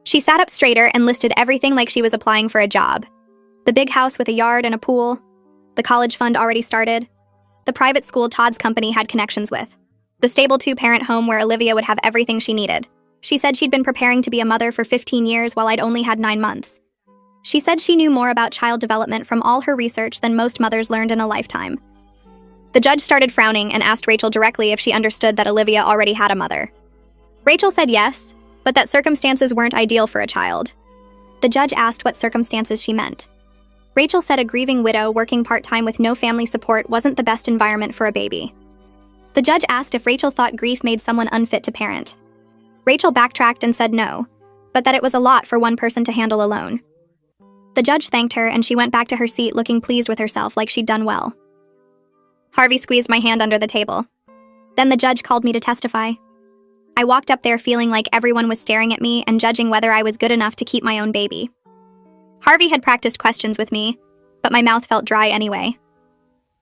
She sat up straighter and listed everything like she was applying for a job. The big house with a yard and a pool, the college fund already started, the private school Todd's company had connections with, the stable 2-parent home where Olivia would have everything she needed. She said she'd been preparing to be a mother for 15 years while I'd only had 9 months. She said she knew more about child development from all her research than most mothers learned in a lifetime. The judge started frowning and asked Rachel directly if she understood that Olivia already had a mother. Rachel said yes, but that circumstances weren't ideal for a child. The judge asked what circumstances she meant. Rachel said a grieving widow working part-time with no family support wasn't the best environment for a baby. The judge asked if Rachel thought grief made someone unfit to parent. Rachel backtracked and said no, but that it was a lot for one person to handle alone. The judge thanked her and she went back to her seat looking pleased with herself like she'd done well. Harvey squeezed my hand under the table. Then the judge called me to testify. I walked up there feeling like everyone was staring at me and judging whether I was good enough to keep my own baby. Harvey had practiced questions with me, but my mouth felt dry anyway.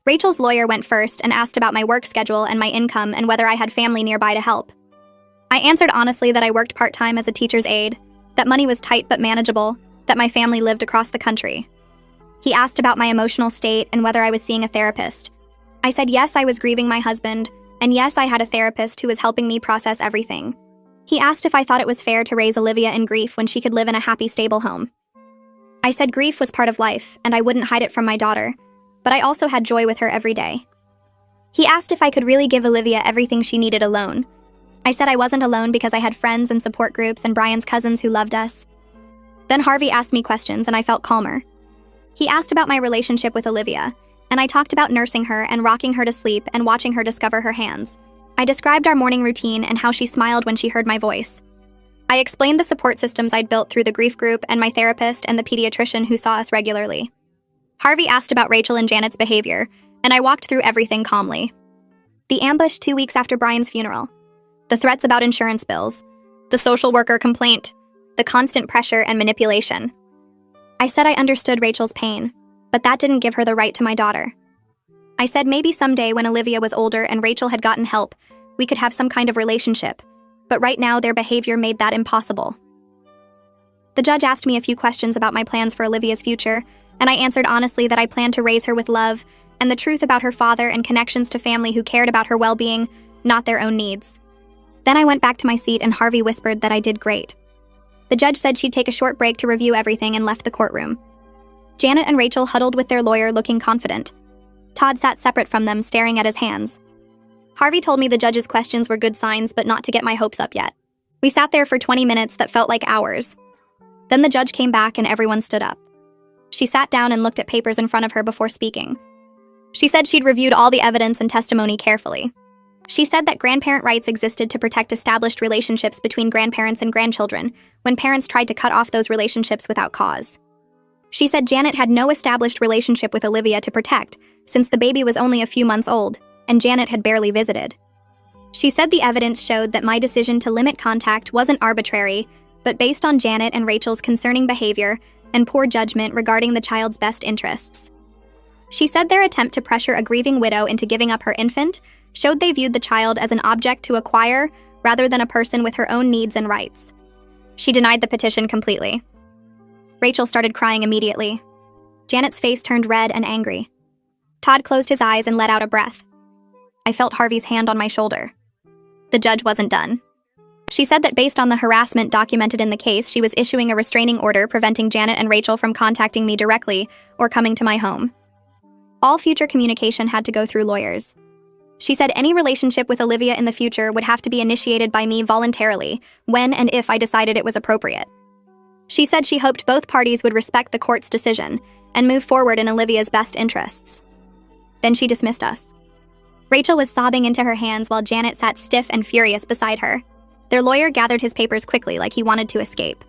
Rachel's lawyer went first and asked about my work schedule and my income and whether I had family nearby to help. I answered honestly that I worked part-time as a teacher's aide, that money was tight but manageable, that my family lived across the country. He asked about my emotional state and whether I was seeing a therapist. I said yes, I was grieving my husband, and yes, I had a therapist who was helping me process everything. He asked if I thought it was fair to raise Olivia in grief when she could live in a happy, stable home. I said grief was part of life, and I wouldn't hide it from my daughter, but I also had joy with her every day. He asked if I could really give Olivia everything she needed alone. I said I wasn't alone because I had friends and support groups and Brian's cousins who loved us. Then Harvey asked me questions, and I felt calmer. He asked about my relationship with Olivia, and I talked about nursing her and rocking her to sleep and watching her discover her hands. I described our morning routine and how she smiled when she heard my voice. I explained the support systems I'd built through the grief group and my therapist and the pediatrician who saw us regularly. Harvey asked about Rachel and Janet's behavior, and I walked through everything calmly. The ambush 2 weeks after Brian's funeral, the threats about insurance bills, the social worker complaint, the constant pressure and manipulation. I said I understood Rachel's pain, but that didn't give her the right to my daughter. I said maybe someday when Olivia was older and Rachel had gotten help, we could have some kind of relationship, but right now their behavior made that impossible. The judge asked me a few questions about my plans for Olivia's future, and I answered honestly that I planned to raise her with love and the truth about her father and connections to family who cared about her well-being, not their own needs. Then I went back to my seat and Harvey whispered that I did great. The judge said she'd take a short break to review everything and left the courtroom. Janet and Rachel huddled with their lawyer looking confident. Todd sat separate from them, staring at his hands. Harvey told me the judge's questions were good signs, but not to get my hopes up yet. We sat there for 20 minutes that felt like hours. Then the judge came back and everyone stood up. She sat down and looked at papers in front of her before speaking. She said she'd reviewed all the evidence and testimony carefully. She said that grandparent rights existed to protect established relationships between grandparents and grandchildren when parents tried to cut off those relationships without cause. She said Janet had no established relationship with Olivia to protect, since the baby was only a few months old, and Janet had barely visited. She said the evidence showed that my decision to limit contact wasn't arbitrary, but based on Janet and Rachel's concerning behavior and poor judgment regarding the child's best interests. She said their attempt to pressure a grieving widow into giving up her infant showed they viewed the child as an object to acquire rather than a person with her own needs and rights. She denied the petition completely. Rachel started crying immediately. Janet's face turned red and angry. Todd closed his eyes and let out a breath. I felt Harvey's hand on my shoulder. The judge wasn't done. She said that based on the harassment documented in the case, she was issuing a restraining order preventing Janet and Rachel from contacting me directly or coming to my home. All future communication had to go through lawyers. She said any relationship with Olivia in the future would have to be initiated by me voluntarily, when and if I decided it was appropriate. She said she hoped both parties would respect the court's decision and move forward in Olivia's best interests. Then she dismissed us. Rachel was sobbing into her hands while Janet sat stiff and furious beside her. Their lawyer gathered his papers quickly like he wanted to escape.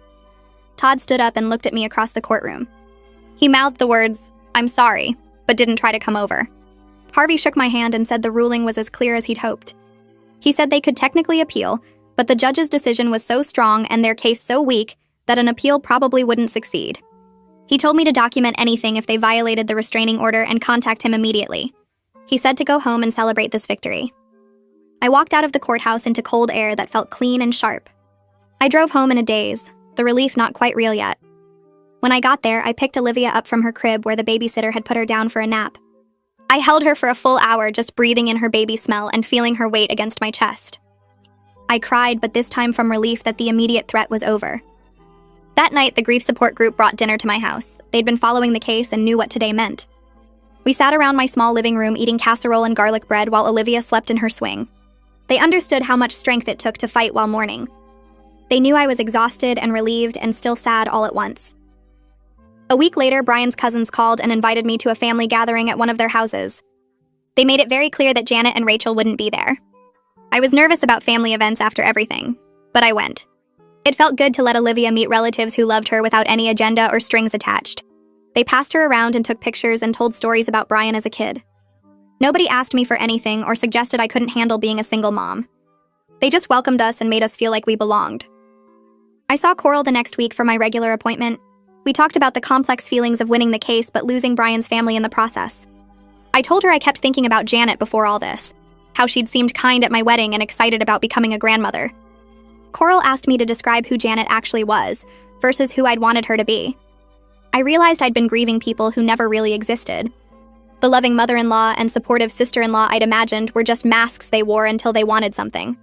Todd stood up and looked at me across the courtroom. He mouthed the words, "I'm sorry," but didn't try to come over. Harvey shook my hand and said the ruling was as clear as he'd hoped. He said they could technically appeal, but the judge's decision was so strong and their case so weak that an appeal probably wouldn't succeed. He told me to document anything if they violated the restraining order and contact him immediately. He said to go home and celebrate this victory. I walked out of the courthouse into cold air that felt clean and sharp. I drove home in a daze, the relief not quite real yet. When I got there, I picked Olivia up from her crib where the babysitter had put her down for a nap. I held her for a full hour, just breathing in her baby smell and feeling her weight against my chest. I cried, but this time from relief that the immediate threat was over. That night, the grief support group brought dinner to my house. They'd been following the case and knew what today meant. We sat around my small living room eating casserole and garlic bread while Olivia slept in her swing. They understood how much strength it took to fight while mourning. They knew I was exhausted and relieved and still sad all at once. A week later, Brian's cousins called and invited me to a family gathering at one of their houses. They made it very clear that Janet and Rachel wouldn't be there. I was nervous about family events after everything, but I went. It felt good to let Olivia meet relatives who loved her without any agenda or strings attached. They passed her around and took pictures and told stories about Brian as a kid. Nobody asked me for anything or suggested I couldn't handle being a single mom. They just welcomed us and made us feel like we belonged. I saw Coral the next week for my regular appointment. We talked about the complex feelings of winning the case but losing Brian's family in the process. I told her I kept thinking about Janet before all this, how she'd seemed kind at my wedding and excited about becoming a grandmother. Coral asked me to describe who Janet actually was versus who I'd wanted her to be. I realized I'd been grieving people who never really existed. The loving mother-in-law and supportive sister-in-law I'd imagined were just masks they wore until they wanted something.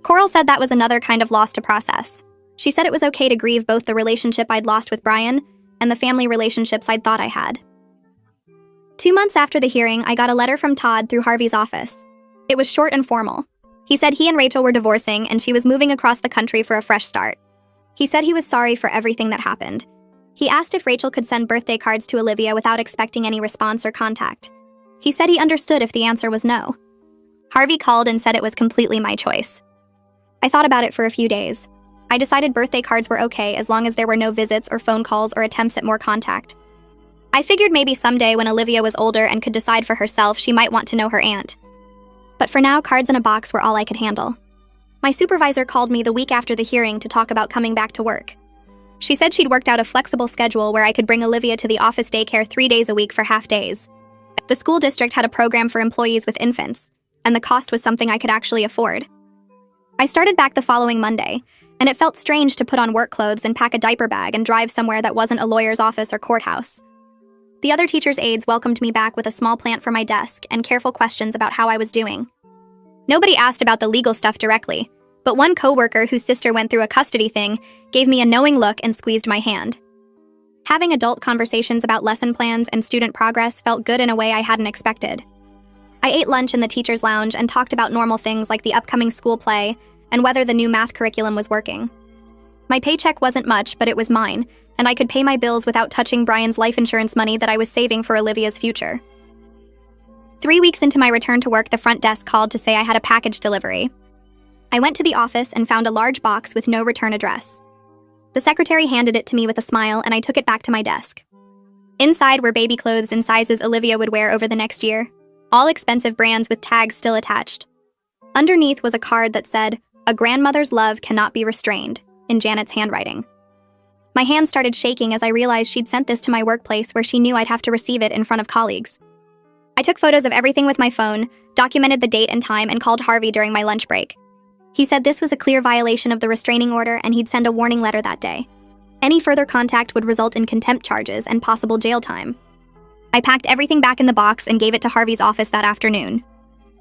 Coral said that was another kind of loss to process. She said it was okay to grieve both the relationship I'd lost with Brian and the family relationships I'd thought I had. 2 months after the hearing, I got a letter from Todd through Harvey's office. It was short and formal. He said he and Rachel were divorcing and she was moving across the country for a fresh start. He said he was sorry for everything that happened. He asked if Rachel could send birthday cards to Olivia without expecting any response or contact. He said he understood if the answer was no. Harvey called and said it was completely my choice. I thought about it for a few days. I decided birthday cards were okay as long as there were no visits or phone calls or attempts at more contact. I figured maybe someday when Olivia was older and could decide for herself, she might want to know her aunt. But for now, cards in a box were all I could handle. My supervisor called me the week after the hearing to talk about coming back to work. She said she'd worked out a flexible schedule where I could bring Olivia to the office daycare 3 days a week for half days. The school district had a program for employees with infants, and the cost was something I could actually afford. I started back the following Monday, and it felt strange to put on work clothes and pack a diaper bag and drive somewhere that wasn't a lawyer's office or courthouse. The other teachers' aides welcomed me back with a small plant for my desk and careful questions about how I was doing. Nobody asked about the legal stuff directly, but one coworker whose sister went through a custody thing gave me a knowing look and squeezed my hand. Having adult conversations about lesson plans and student progress felt good in a way I hadn't expected. I ate lunch in the teacher's lounge and talked about normal things like the upcoming school play and whether the new math curriculum was working. My paycheck wasn't much, but it was mine, and I could pay my bills without touching Brian's life insurance money that I was saving for Olivia's future. 3 weeks into my return to work, the front desk called to say I had a package delivery. I went to the office and found a large box with no return address. The secretary handed it to me with a smile, and I took it back to my desk. Inside were baby clothes in sizes Olivia would wear over the next year, all expensive brands with tags still attached. Underneath was a card that said, "A grandmother's love cannot be restrained," in Janet's handwriting. My hand started shaking as I realized she'd sent this to my workplace where she knew I'd have to receive it in front of colleagues. I took photos of everything with my phone, documented the date and time, and called Harvey during my lunch break. He said this was a clear violation of the restraining order and he'd send a warning letter that day. Any further contact would result in contempt charges and possible jail time. I packed everything back in the box and gave it to Harvey's office that afternoon.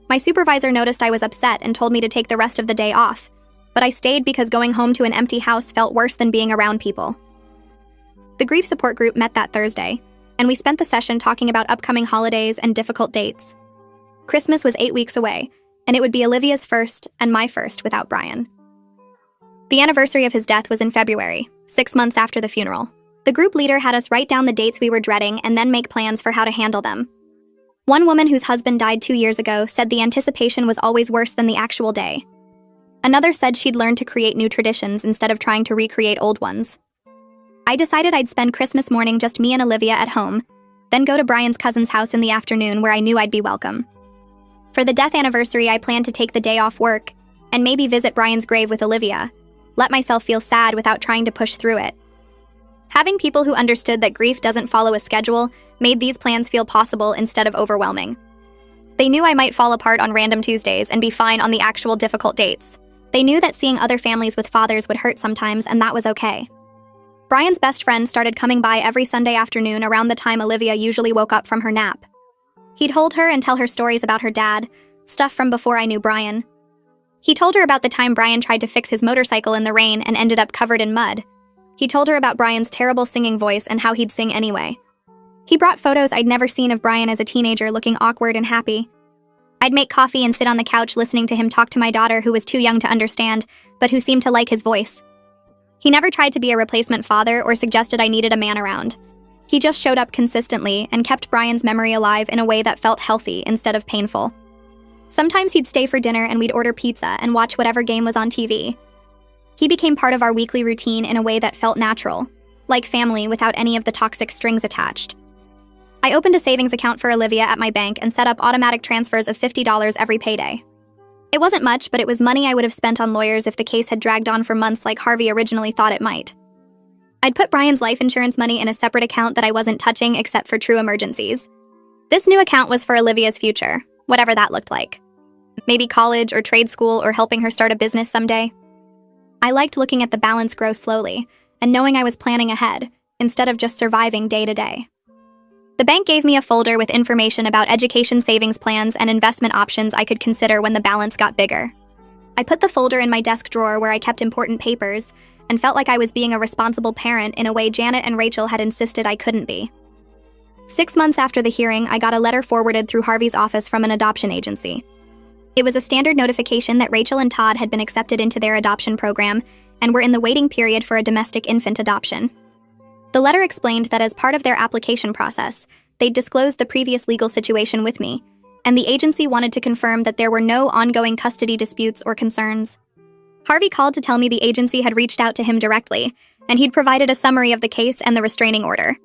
My supervisor noticed I was upset and told me to take the rest of the day off, but I stayed because going home to an empty house felt worse than being around people. The grief support group met that Thursday, and we spent the session talking about upcoming holidays and difficult dates. Christmas was 8 weeks away, and it would be Olivia's first and my first without Brian. The anniversary of his death was in February, 6 months after the funeral. The group leader had us write down the dates we were dreading and then make plans for how to handle them. One woman whose husband died 2 years ago said the anticipation was always worse than the actual day. Another said she'd learned to create new traditions instead of trying to recreate old ones. I decided I'd spend Christmas morning just me and Olivia at home, then go to Brian's cousin's house in the afternoon where I knew I'd be welcome. For the death anniversary, I planned to take the day off work and maybe visit Brian's grave with Olivia, let myself feel sad without trying to push through it. Having people who understood that grief doesn't follow a schedule made these plans feel possible instead of overwhelming. They knew I might fall apart on random Tuesdays and be fine on the actual difficult dates. They knew that seeing other families with fathers would hurt sometimes, and that was okay. Brian's best friend started coming by every Sunday afternoon around the time Olivia usually woke up from her nap. He'd hold her and tell her stories about her dad, stuff from before I knew Brian. He told her about the time Brian tried to fix his motorcycle in the rain and ended up covered in mud. He told her about Brian's terrible singing voice and how he'd sing anyway. He brought photos I'd never seen of Brian as a teenager looking awkward and happy. I'd make coffee and sit on the couch listening to him talk to my daughter who was too young to understand, but who seemed to like his voice. He never tried to be a replacement father or suggested I needed a man around. He just showed up consistently and kept Brian's memory alive in a way that felt healthy instead of painful. Sometimes he'd stay for dinner and we'd order pizza and watch whatever game was on TV. He became part of our weekly routine in a way that felt natural, like family without any of the toxic strings attached. I opened a savings account for Olivia at my bank and set up automatic transfers of $50 every payday. It wasn't much, but it was money I would have spent on lawyers if the case had dragged on for months like Harvey originally thought it might. I'd put Brian's life insurance money in a separate account that I wasn't touching except for true emergencies. This new account was for Olivia's future, whatever that looked like. Maybe college or trade school or helping her start a business someday. I liked looking at the balance grow slowly and knowing I was planning ahead instead of just surviving day to day. The bank gave me a folder with information about education savings plans and investment options I could consider when the balance got bigger. I put the folder in my desk drawer where I kept important papers and felt like I was being a responsible parent in a way Janet and Rachel had insisted I couldn't be. 6 months after the hearing, I got a letter forwarded through Harvey's office from an adoption agency. It was a standard notification that Rachel and Todd had been accepted into their adoption program and were in the waiting period for a domestic infant adoption. The letter explained that as part of their application process, they'd disclosed the previous legal situation with me, and the agency wanted to confirm that there were no ongoing custody disputes or concerns. Harvey called to tell me the agency had reached out to him directly, and he'd provided a summary of the case and the restraining order.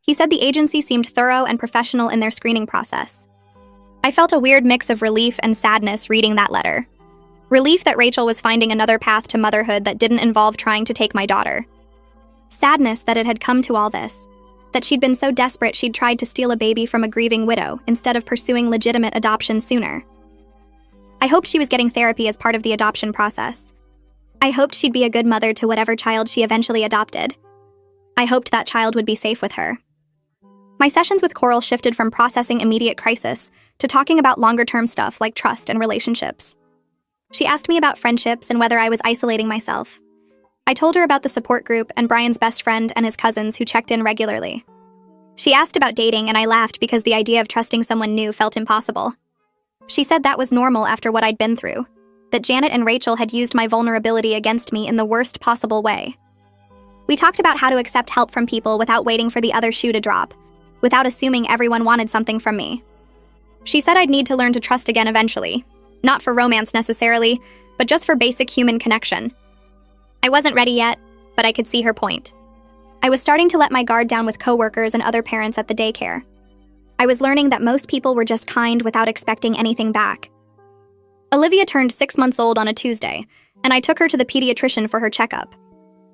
He said the agency seemed thorough and professional in their screening process. I felt a weird mix of relief and sadness reading that letter. Relief that Rachel was finding another path to motherhood that didn't involve trying to take my daughter. Sadness that it had come to all this, that she'd been so desperate she'd tried to steal a baby from a grieving widow instead of pursuing legitimate adoption sooner. I hoped she was getting therapy as part of the adoption process. I hoped she'd be a good mother to whatever child she eventually adopted. I hoped that child would be safe with her. My sessions with Coral shifted from processing immediate crisis to talking about longer-term stuff like trust and relationships. She asked me about friendships and whether I was isolating myself. I told her about the support group and Brian's best friend and his cousins who checked in regularly. She asked about dating, and I laughed because the idea of trusting someone new felt impossible. She said that was normal after what I'd been through, that Janet and Rachel had used my vulnerability against me in the worst possible way. We talked about how to accept help from people without waiting for the other shoe to drop, without assuming everyone wanted something from me. She said I'd need to learn to trust again eventually, not for romance necessarily, but just for basic human connection. I wasn't ready yet, but I could see her point. I was starting to let my guard down with coworkers and other parents at the daycare. I was learning that most people were just kind without expecting anything back. Olivia turned 6 months old on a Tuesday, and I took her to the pediatrician for her checkup.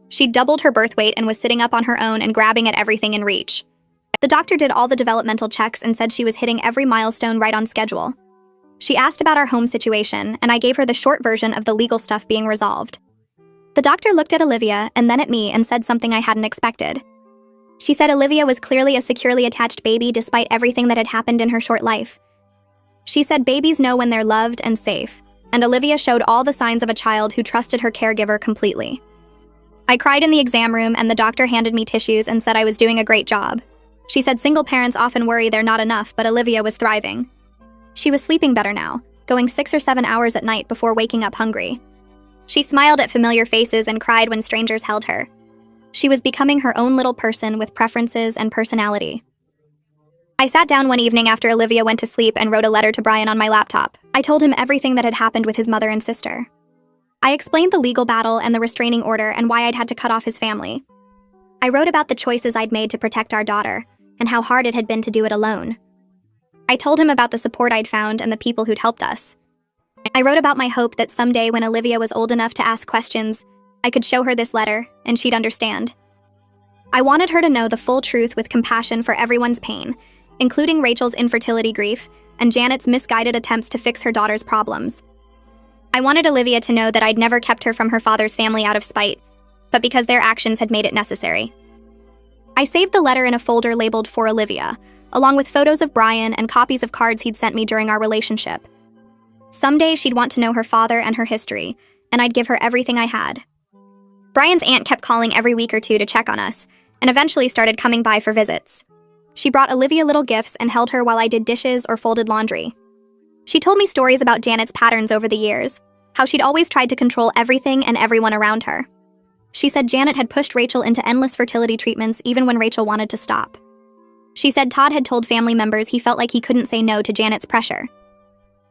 She'd doubled her birth weight and was sitting up on her own and grabbing at everything in reach. The doctor did all the developmental checks and said she was hitting every milestone right on schedule. She asked about our home situation, and I gave her the short version of the legal stuff being resolved. The doctor looked at Olivia and then at me and said something I hadn't expected. She said Olivia was clearly a securely attached baby despite everything that had happened in her short life. She said babies know when they're loved and safe, and Olivia showed all the signs of a child who trusted her caregiver completely. I cried in the exam room, and the doctor handed me tissues and said I was doing a great job. She said single parents often worry they're not enough, but Olivia was thriving. She was sleeping better now, going 6 or 7 hours at night before waking up hungry. She smiled at familiar faces and cried when strangers held her. She was becoming her own little person with preferences and personality. I sat down one evening after Olivia went to sleep and wrote a letter to Brian on my laptop. I told him everything that had happened with his mother and sister. I explained the legal battle and the restraining order and why I'd had to cut off his family. I wrote about the choices I'd made to protect our daughter and how hard it had been to do it alone. I told him about the support I'd found and the people who'd helped us. I wrote about my hope that someday when Olivia was old enough to ask questions, I could show her this letter and she'd understand. I wanted her to know the full truth with compassion for everyone's pain, including Rachel's infertility grief and Janet's misguided attempts to fix her daughter's problems. I wanted Olivia to know that I'd never kept her from her father's family out of spite, but because their actions had made it necessary. I saved the letter in a folder labeled For Olivia, along with photos of Brian and copies of cards he'd sent me during our relationship. Someday she'd want to know her father and her history, and I'd give her everything I had. Brian's aunt kept calling every week or two to check on us, and eventually started coming by for visits. She brought Olivia little gifts and held her while I did dishes or folded laundry. She told me stories about Janet's patterns over the years, how she'd always tried to control everything and everyone around her. She said Janet had pushed Rachel into endless fertility treatments even when Rachel wanted to stop. She said Todd had told family members he felt like he couldn't say no to Janet's pressure.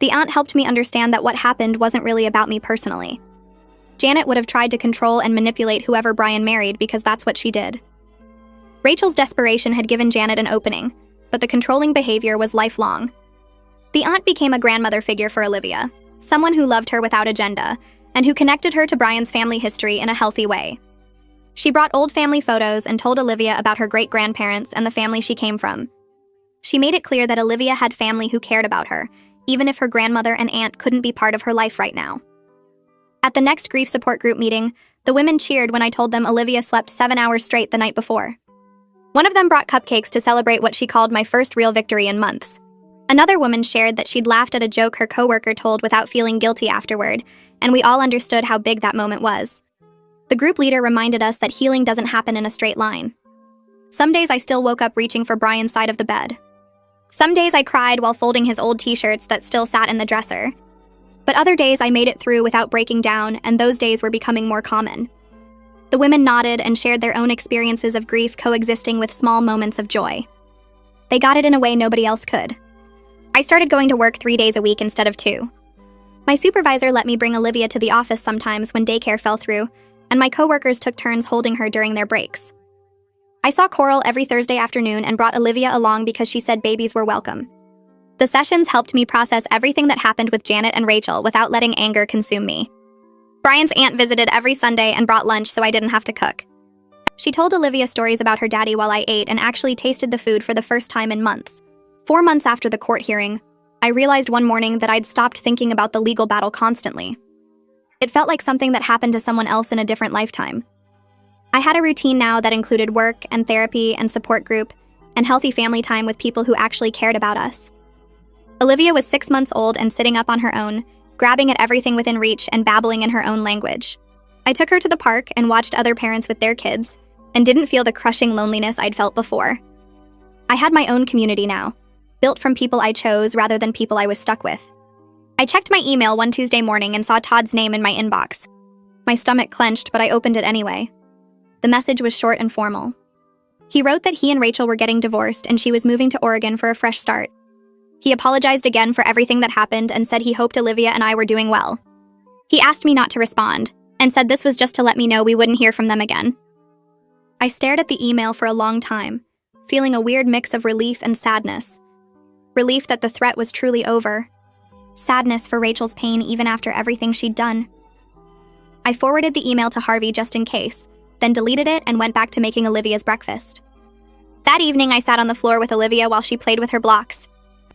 The aunt helped me understand that what happened wasn't really about me personally. Janet would have tried to control and manipulate whoever Brian married because that's what she did. Rachel's desperation had given Janet an opening, but the controlling behavior was lifelong. The aunt became a grandmother figure for Olivia, someone who loved her without agenda, and who connected her to Brian's family history in a healthy way. She brought old family photos and told Olivia about her great-grandparents and the family she came from. She made it clear that Olivia had family who cared about her, even if her grandmother and aunt couldn't be part of her life right now. At the next grief support group meeting, the women cheered when I told them Olivia slept 7 hours straight the night before. One of them brought cupcakes to celebrate what she called my first real victory in months. Another woman shared that she'd laughed at a joke her coworker told without feeling guilty afterward, and we all understood how big that moment was. The group leader reminded us that healing doesn't happen in a straight line. Some days I still woke up reaching for Brian's side of the bed. Some days I cried while folding his old t-shirts that still sat in the dresser. But other days I made it through without breaking down, and those days were becoming more common. The women nodded and shared their own experiences of grief coexisting with small moments of joy. They got it in a way nobody else could. I started going to work 3 days a week instead of 2. My supervisor let me bring Olivia to the office sometimes when daycare fell through, and my coworkers took turns holding her during their breaks. I saw Coral every Thursday afternoon and brought Olivia along because she said babies were welcome. The sessions helped me process everything that happened with Janet and Rachel without letting anger consume me. Brian's aunt visited every Sunday and brought lunch so I didn't have to cook. She told Olivia stories about her daddy while I ate and actually tasted the food for the first time in months. 4 months after the court hearing, I realized one morning that I'd stopped thinking about the legal battle constantly. It felt like something that happened to someone else in a different lifetime. I had a routine now that included work and therapy and support group and healthy family time with people who actually cared about us. Olivia was 6 months old and sitting up on her own, grabbing at everything within reach and babbling in her own language. I took her to the park and watched other parents with their kids, and didn't feel the crushing loneliness I'd felt before. I had my own community now, built from people I chose rather than people I was stuck with. I checked my email one Tuesday morning and saw Todd's name in my inbox. My stomach clenched, but I opened it anyway. The message was short and formal. He wrote that he and Rachel were getting divorced and she was moving to Oregon for a fresh start. He apologized again for everything that happened and said he hoped Olivia and I were doing well. He asked me not to respond, and said this was just to let me know we wouldn't hear from them again. I stared at the email for a long time, feeling a weird mix of relief and sadness. Relief that the threat was truly over. Sadness for Rachel's pain even after everything she'd done. I forwarded the email to Harvey just in case, then deleted it and went back to making Olivia's breakfast. That evening I sat on the floor with Olivia while she played with her blocks.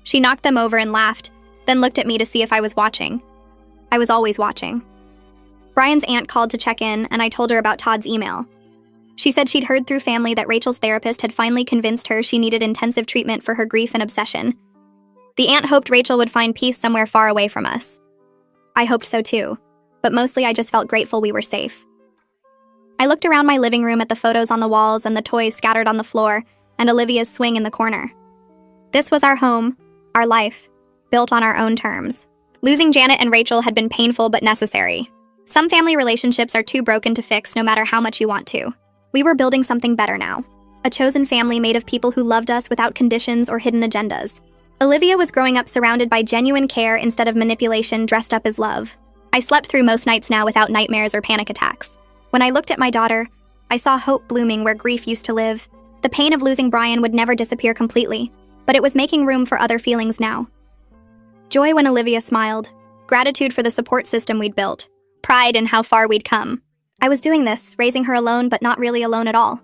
She knocked them over and laughed, then looked at me to see if I was watching. I was always watching. Brian's aunt called to check in, and I told her about Todd's email. She said she'd heard through family that Rachel's therapist had finally convinced her she needed intensive treatment for her grief and obsession. The aunt hoped Rachel would find peace somewhere far away from us. I hoped so too, but mostly I just felt grateful we were safe. I looked around my living room at the photos on the walls and the toys scattered on the floor, and Olivia's swing in the corner. This was our home, our life, built on our own terms. Losing Janet and Rachel had been painful but necessary. Some family relationships are too broken to fix no matter how much you want to. We were building something better now. A chosen family made of people who loved us without conditions or hidden agendas. Olivia was growing up surrounded by genuine care instead of manipulation dressed up as love. I slept through most nights now without nightmares or panic attacks. When I looked at my daughter, I saw hope blooming where grief used to live. The pain of losing Brian would never disappear completely, but it was making room for other feelings now. Joy when Olivia smiled, gratitude for the support system we'd built, pride in how far we'd come. I was doing this, raising her alone but not really alone at all.